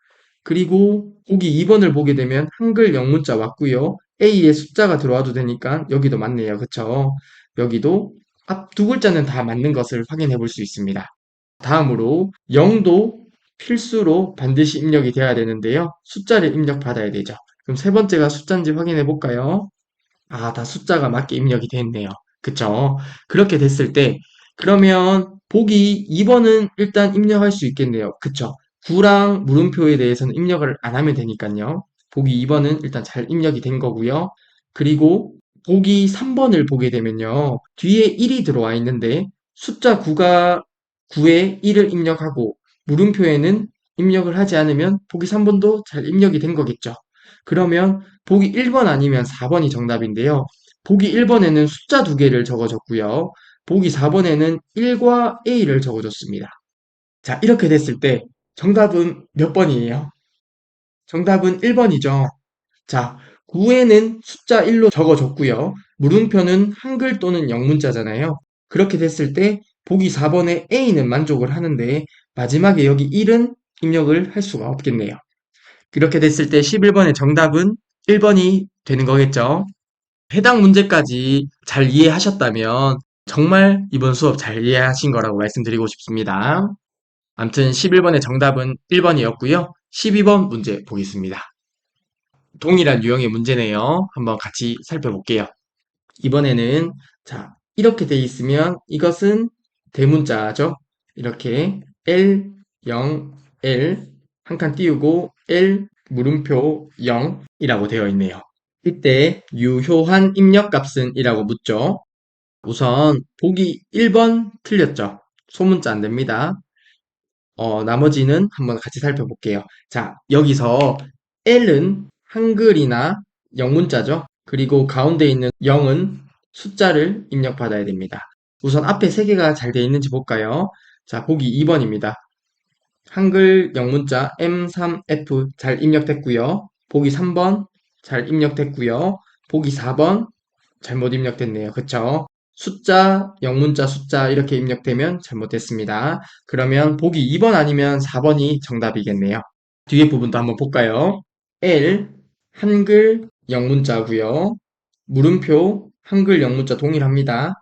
그리고 보기 2번을 보게 되면 한글, 영문자 왔고요. A에 숫자가 들어와도 되니까 여기도 맞네요. 그쵸? 여기도 앞 두 글자는 다 맞는 것을 확인해 볼 수 있습니다. 다음으로 0도 필수로 반드시 입력이 돼야 되는데요. 숫자를 입력받아야 되죠. 그럼 세 번째가 숫자인지 확인해 볼까요? 아, 다 숫자가 맞게 입력이 됐네요. 그쵸? 그렇게 됐을 때, 그러면 보기 2번은 일단 입력할 수 있겠네요. 그쵸? 9랑 물음표에 대해서는 입력을 안 하면 되니까요. 보기 2번은 일단 잘 입력이 된 거고요. 그리고 보기 3번을 보게 되면요. 뒤에 1이 들어와 있는데 숫자 9에 1을 입력하고 물음표에는 입력을 하지 않으면 보기 3번도 잘 입력이 된 거겠죠. 그러면 보기 1번 아니면 4번이 정답인데요. 보기 1번에는 숫자 2개를 적어줬고요. 보기 4번에는 1과 A를 적어줬습니다. 자, 이렇게 됐을 때 정답은 몇 번이에요? 정답은 1번이죠. 자, 9에는 숫자 1로 적어줬고요. 물음표는 한글 또는 영문자잖아요. 그렇게 됐을 때 보기 4번에 A는 만족을 하는데 마지막에 여기 1은 입력을 할 수가 없겠네요. 그렇게 됐을 때 11번의 정답은 1번이 되는 거겠죠. 해당 문제까지 잘 이해하셨다면 정말 이번 수업 잘 이해하신 거라고 말씀드리고 싶습니다. 암튼 11번의 정답은 1번이었고요. 12번 문제 보겠습니다. 동일한 유형의 문제네요. 한번 같이 살펴볼게요. 이번에는 자, 이렇게 돼 있으면 이것은 대문자죠. 이렇게 L, 0, L 한 칸 띄우고 L 물음표 0이라고 되어 있네요. 이때 유효한 입력값은 이라고 묻죠. 우선 보기 1번 틀렸죠. 소문자 안 됩니다. 나머지는 한번 같이 살펴볼게요. 자, 여기서 L은 한글이나 영문자죠. 그리고 가운데 있는 0은 숫자를 입력받아야 됩니다. 우선 앞에 세 개가 잘 되어 있는지 볼까요? 자, 보기 2번입니다. 한글 영문자 M3F 잘 입력됐고요. 보기 3번 잘 입력됐고요. 보기 4번 잘못 입력됐네요. 그쵸? 숫자, 영문자 숫자 이렇게 입력되면 잘못됐습니다. 그러면 보기 2번 아니면 4번이 정답이겠네요. 뒤에 부분도 한번 볼까요? L, 한글, 영문자고요. 물음표, 한글, 영문자 동일합니다.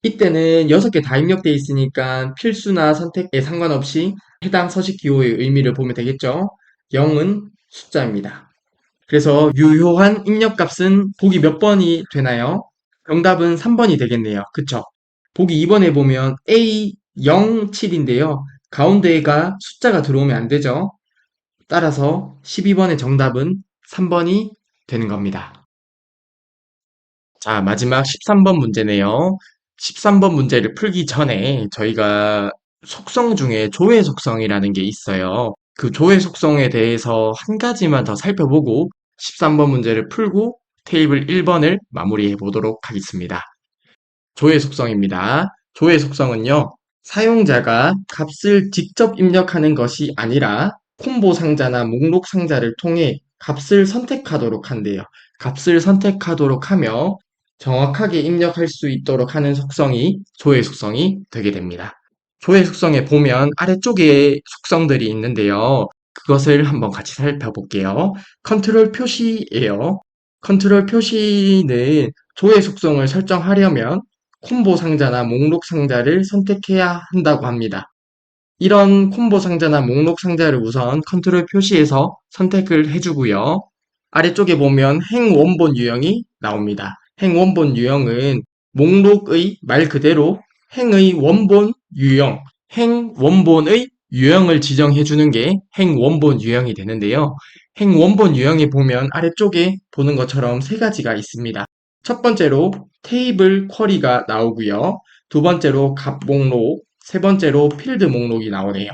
이때는 6개 다 입력되어 있으니까 필수나 선택에 상관없이 해당 서식 기호의 의미를 보면 되겠죠? 0은 숫자입니다. 그래서 유효한 입력값은 보기 몇 번이 되나요? 정답은 3번이 되겠네요. 그쵸? 보기 2번에 보면 A07인데요. 가운데가 숫자가 들어오면 안 되죠? 따라서 12번의 정답은 3번이 되는 겁니다. 자, 마지막 13번 문제네요. 13번 문제를 풀기 전에 저희가 속성 중에 조회 속성이라는 게 있어요. 그 조회 속성에 대해서 한 가지만 더 살펴보고 13번 문제를 풀고 테이블 1번을 마무리해 보도록 하겠습니다. 조회 속성입니다. 조회 속성은요, 사용자가 값을 직접 입력하는 것이 아니라 콤보 상자나 목록 상자를 통해 값을 선택하도록 한대요. 값을 선택하도록 하며 정확하게 입력할 수 있도록 하는 속성이 조회 속성이 되게 됩니다. 조회 속성에 보면 아래쪽에 속성들이 있는데요. 그것을 한번 같이 살펴볼게요. 컨트롤 표시예요. 컨트롤 표시는 조회 속성을 설정하려면 콤보 상자나 목록 상자를 선택해야 한다고 합니다. 이런 콤보 상자나 목록 상자를 우선 컨트롤 표시에서 선택을 해주고요. 아래쪽에 보면 행 원본 유형이 나옵니다. 행 원본 유형은 목록의 말 그대로 행의 원본 유형, 행 원본의 유형을 지정해 주는 게 행 원본 유형이 되는데요. 행 원본 유형에 보면 아래쪽에 보는 것처럼 세 가지가 있습니다. 첫 번째로 테이블 쿼리가 나오고요. 두 번째로 값 목록, 세 번째로 필드 목록이 나오네요.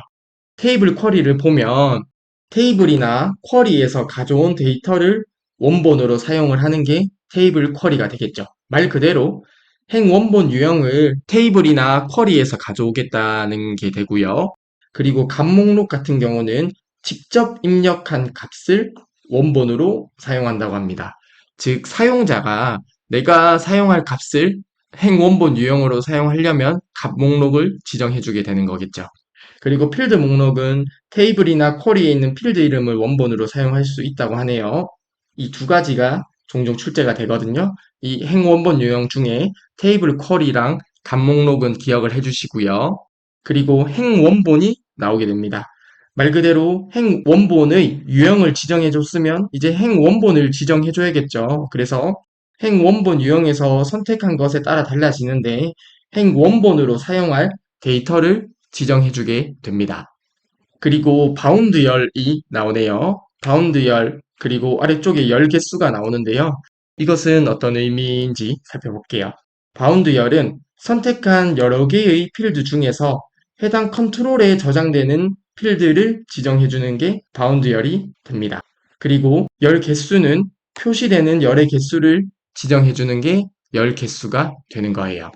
테이블 쿼리를 보면 테이블이나 쿼리에서 가져온 데이터를 원본으로 사용을 하는 게 테이블 쿼리가 되겠죠. 말 그대로 행 원본 유형을 테이블이나 쿼리에서 가져오겠다는 게 되고요. 그리고 값 목록 같은 경우는 직접 입력한 값을 원본으로 사용한다고 합니다. 즉, 사용자가 내가 사용할 값을 행 원본 유형으로 사용하려면 값 목록을 지정해주게 되는 거겠죠. 그리고 필드 목록은 테이블이나 쿼리에 있는 필드 이름을 원본으로 사용할 수 있다고 하네요. 이 두 가지가 종종 출제가 되거든요. 이 행 원본 유형 중에 테이블 쿼리랑 값 목록은 기억을 해주시고요. 그리고 행 원본이 나오게 됩니다. 말 그대로 행 원본의 유형을 지정해 줬으면 이제 행 원본을 지정해 줘야겠죠. 그래서 행 원본 유형에서 선택한 것에 따라 달라지는데 행 원본으로 사용할 데이터를 지정해주게 됩니다. 그리고 바운드 열이 나오네요. 바운드 열, 그리고 아래쪽에 열 개수가 나오는데요. 이것은 어떤 의미인지 살펴볼게요. 바운드 열은 선택한 여러 개의 필드 중에서 해당 컨트롤에 저장되는 필드를 지정해주는 게 바운드 열이 됩니다. 그리고 열 개수는 표시되는 열의 개수를 지정해주는 게 열 개수가 되는 거예요.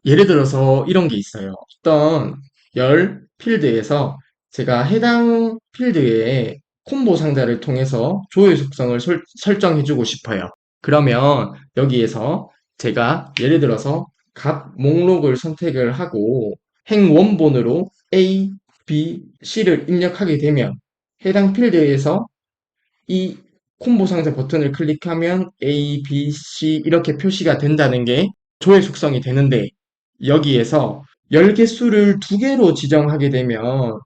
예를 들어서 이런 게 있어요. 어떤 열 필드에서 제가 해당 필드에 콤보 상자를 통해서 조회 속성을 설정해주고 싶어요. 그러면 여기에서 제가 예를 들어서 값 목록을 선택을 하고 행 원본으로 A, B, C를 입력하게 되면 해당 필드에서 이 콤보 상자 버튼을 클릭하면 A, B, C 이렇게 표시가 된다는 게 조회 속성이 되는데 여기에서 열 개수를 두 개로 지정하게 되면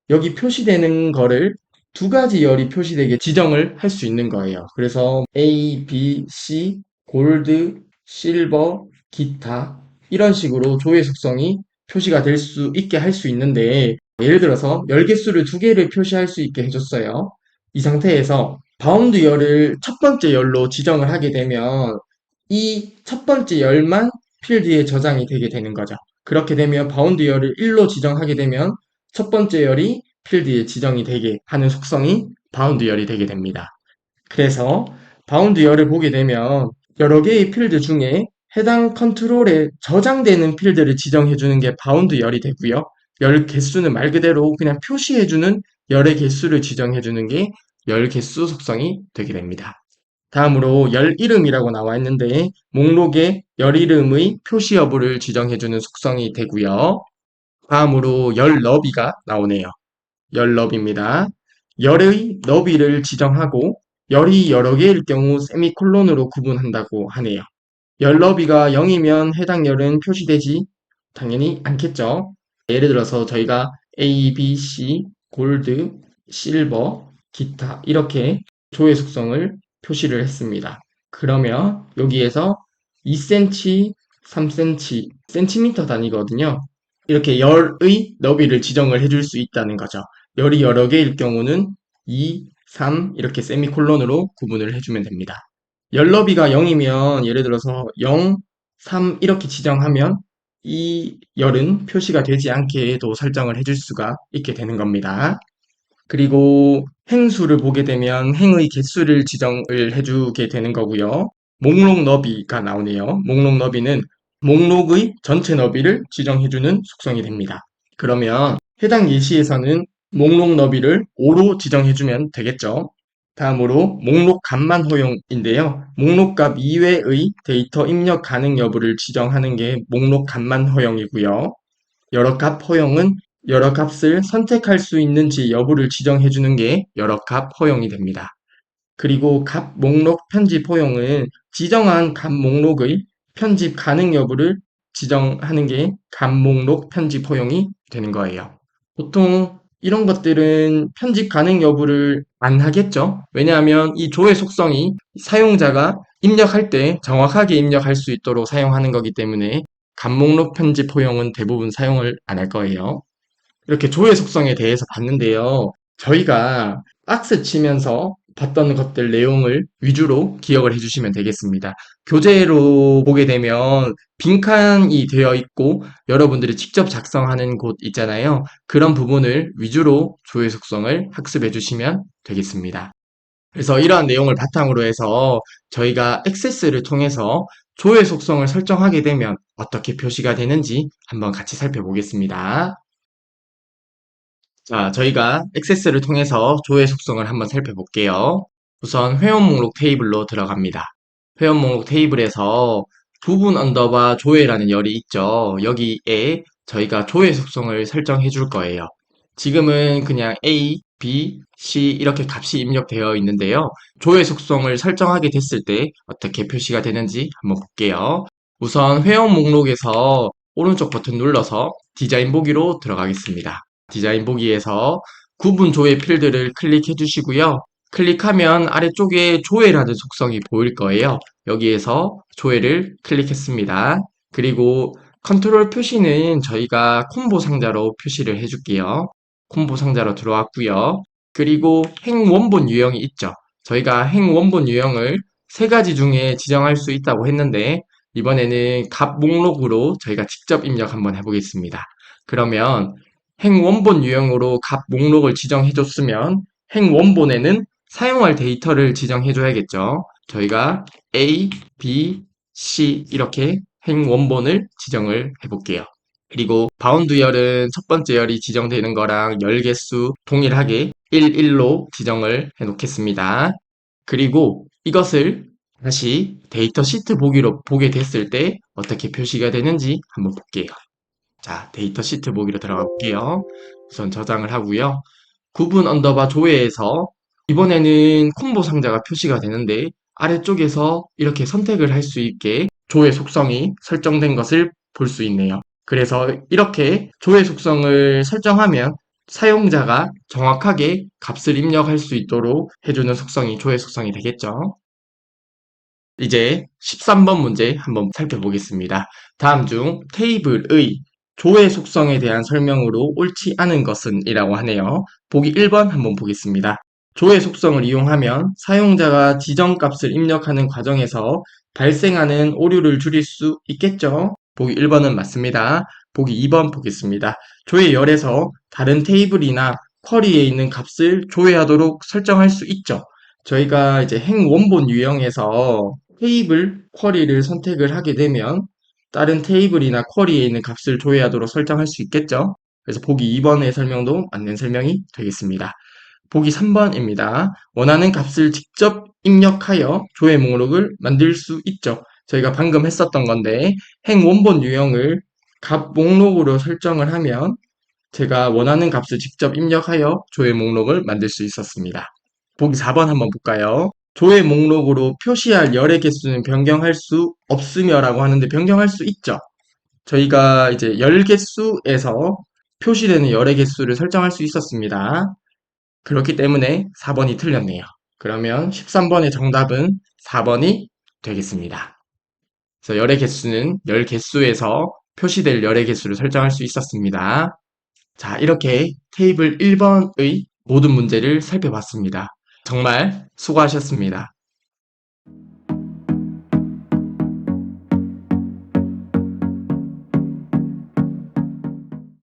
여기 표시되는 거를 두 가지 열이 표시되게 지정을 할 수 있는 거예요. 그래서 A, B, C, 골드, 실버, 기타 이런 식으로 조회 속성이 표시가 될 수 있게 할 수 있는데 예를 들어서 열 개수를 두 개를 표시할 수 있게 해줬어요. 이 상태에서 바운드 열을 첫 번째 열로 지정을 하게 되면 이 첫 번째 열만 필드에 저장이 되게 되는 거죠. 그렇게 되면 바운드 열을 1로 지정하게 되면 첫 번째 열이 필드에 지정이 되게 하는 속성이 바운드 열이 되게 됩니다. 그래서 바운드 열을 보게 되면 여러 개의 필드 중에 해당 컨트롤에 저장되는 필드를 지정해주는 게 바운드 열이 되고요. 열 개수는 말 그대로 그냥 표시해주는 열의 개수를 지정해주는 게 열 개수 속성이 되게 됩니다. 다음으로 열 이름이라고 나와 있는데 목록에 열 이름의 표시 여부를 지정해주는 속성이 되고요. 다음으로 열 너비가 나오네요. 열 너비입니다. 열의 너비를 지정하고 열이 여러 개일 경우 세미콜론으로 구분한다고 하네요. 열 너비가 0이면 해당 열은 표시되지 당연히 않겠죠. 예를 들어서 저희가 A, B, C, 골드, 실버, 기타 이렇게 조회 속성을 표시를 했습니다. 그러면 여기에서 2cm, 3cm, 센티미터 단위거든요. 이렇게 열의 너비를 지정을 해줄 수 있다는 거죠. 열이 여러 개일 경우는 2, 3 이렇게 세미콜론으로 구분을 해주면 됩니다. 열 너비가 0이면 예를 들어서 0, 3 이렇게 지정하면 이 열은 표시가 되지 않게도 설정을 해줄 수가 있게 되는 겁니다. 그리고 행수를 보게 되면 행의 개수를 지정을 해주게 되는 거고요. 목록 너비가 나오네요. 목록 너비는 목록의 전체 너비를 지정해주는 속성이 됩니다. 그러면 해당 예시에서는 목록 너비를 5로 지정해주면 되겠죠. 다음으로 목록 값만 허용인데요. 목록 값 이외의 데이터 입력 가능 여부를 지정하는 게 목록 값만 허용이고요. 여러 값 허용은 여러 값을 선택할 수 있는지 여부를 지정해주는 게 여러 값 허용이 됩니다. 그리고 값 목록 편집 허용은 지정한 값 목록의 편집 가능 여부를 지정하는 게 값 목록 편집 허용이 되는 거예요. 보통 이런 것들은 편집 가능 여부를 안 하겠죠. 왜냐하면 이 조회 속성이 사용자가 입력할 때 정확하게 입력할 수 있도록 사용하는 거기 때문에 값 목록 편집 허용은 대부분 사용을 안 할 거예요. 이렇게 조회 속성에 대해서 봤는데요. 저희가 박스 치면서 봤던 것들 내용을 위주로 기억을 해주시면 되겠습니다. 교재로 보게 되면 빈칸이 되어 있고 여러분들이 직접 작성하는 곳 있잖아요. 그런 부분을 위주로 조회 속성을 학습해 주시면 되겠습니다. 그래서 이러한 내용을 바탕으로 해서 저희가 액세스를 통해서 조회 속성을 설정하게 되면 어떻게 표시가 되는지 한번 같이 살펴보겠습니다. 자, 저희가 액세스를 통해서 조회 속성을 한번 살펴볼게요. 우선 회원 목록 테이블로 들어갑니다. 회원 목록 테이블에서 부분 언더바 조회라는 열이 있죠. 여기에 저희가 조회 속성을 설정해 줄 거예요. 지금은 그냥 A, B, C 이렇게 값이 입력되어 있는데요. 조회 속성을 설정하게 됐을 때 어떻게 표시가 되는지 한번 볼게요. 우선 회원 목록에서 오른쪽 버튼 눌러서 디자인 보기로 들어가겠습니다. 디자인 보기에서 구분 조회 필드를 클릭해 주시고요. 클릭하면 아래쪽에 조회라는 속성이 보일 거예요. 여기에서 조회를 클릭했습니다. 그리고 컨트롤 표시는 저희가 콤보 상자로 표시를 해줄게요. 콤보 상자로 들어왔고요. 그리고 행 원본 유형이 있죠. 저희가 행 원본 유형을 세 가지 중에 지정할 수 있다고 했는데 이번에는 값 목록으로 저희가 직접 입력 한번 해보겠습니다. 그러면 행 원본 유형으로 값 목록을 지정해줬으면 행 원본에는 사용할 데이터를 지정해줘야겠죠. 저희가 A, B, C 이렇게 행 원본을 지정을 해볼게요. 그리고 바운드 열은 첫 번째 열이 지정되는 거랑 열 개수 동일하게 1, 1로 지정을 해 놓겠습니다. 그리고 이것을 다시 데이터 시트 보기로 보게 됐을 때 어떻게 표시가 되는지 한번 볼게요. 자, 데이터 시트 보기로 들어가 볼게요. 우선 저장을 하고요. 구분 언더바 조회에서 이번에는 콤보 상자가 표시가 되는데 아래쪽에서 이렇게 선택을 할 수 있게 조회 속성이 설정된 것을 볼 수 있네요. 그래서 이렇게 조회 속성을 설정하면 사용자가 정확하게 값을 입력할 수 있도록 해주는 속성이 조회 속성이 되겠죠. 이제 13번 문제 한번 살펴보겠습니다. 다음 중 테이블의 조회 속성에 대한 설명으로 옳지 않은 것은 이라고 하네요. 보기 1번 한번 보겠습니다. 조회 속성을 이용하면 사용자가 지정값을 입력하는 과정에서 발생하는 오류를 줄일 수 있겠죠? 보기 1번은 맞습니다. 보기 2번 보겠습니다. 조회 열에서 다른 테이블이나 쿼리에 있는 값을 조회하도록 설정할 수 있죠. 저희가 이제 행 원본 유형에서 테이블 쿼리를 선택을 하게 되면 다른 테이블이나 쿼리에 있는 값을 조회하도록 설정할 수 있겠죠. 그래서 보기 2번의 설명도 맞는 설명이 되겠습니다. 보기 3번입니다. 원하는 값을 직접 입력하여 조회 목록을 만들 수 있죠. 저희가 방금 했었던 건데 행 원본 유형을 값 목록으로 설정을 하면 제가 원하는 값을 직접 입력하여 조회 목록을 만들 수 있었습니다. 보기 4번 한번 볼까요? 조회 목록으로 표시할 열의 개수는 변경할 수 없으며라고 하는데 변경할 수 있죠. 저희가 이제 열 개수에서 표시되는 열의 개수를 설정할 수 있었습니다. 그렇기 때문에 4번이 틀렸네요. 그러면 13번의 정답은 4번이 되겠습니다. 그래서 열의 개수는 열 개수에서 표시될 열의 개수를 설정할 수 있었습니다. 자, 이렇게 테이블 1번의 모든 문제를 살펴봤습니다. 정말 수고하셨습니다.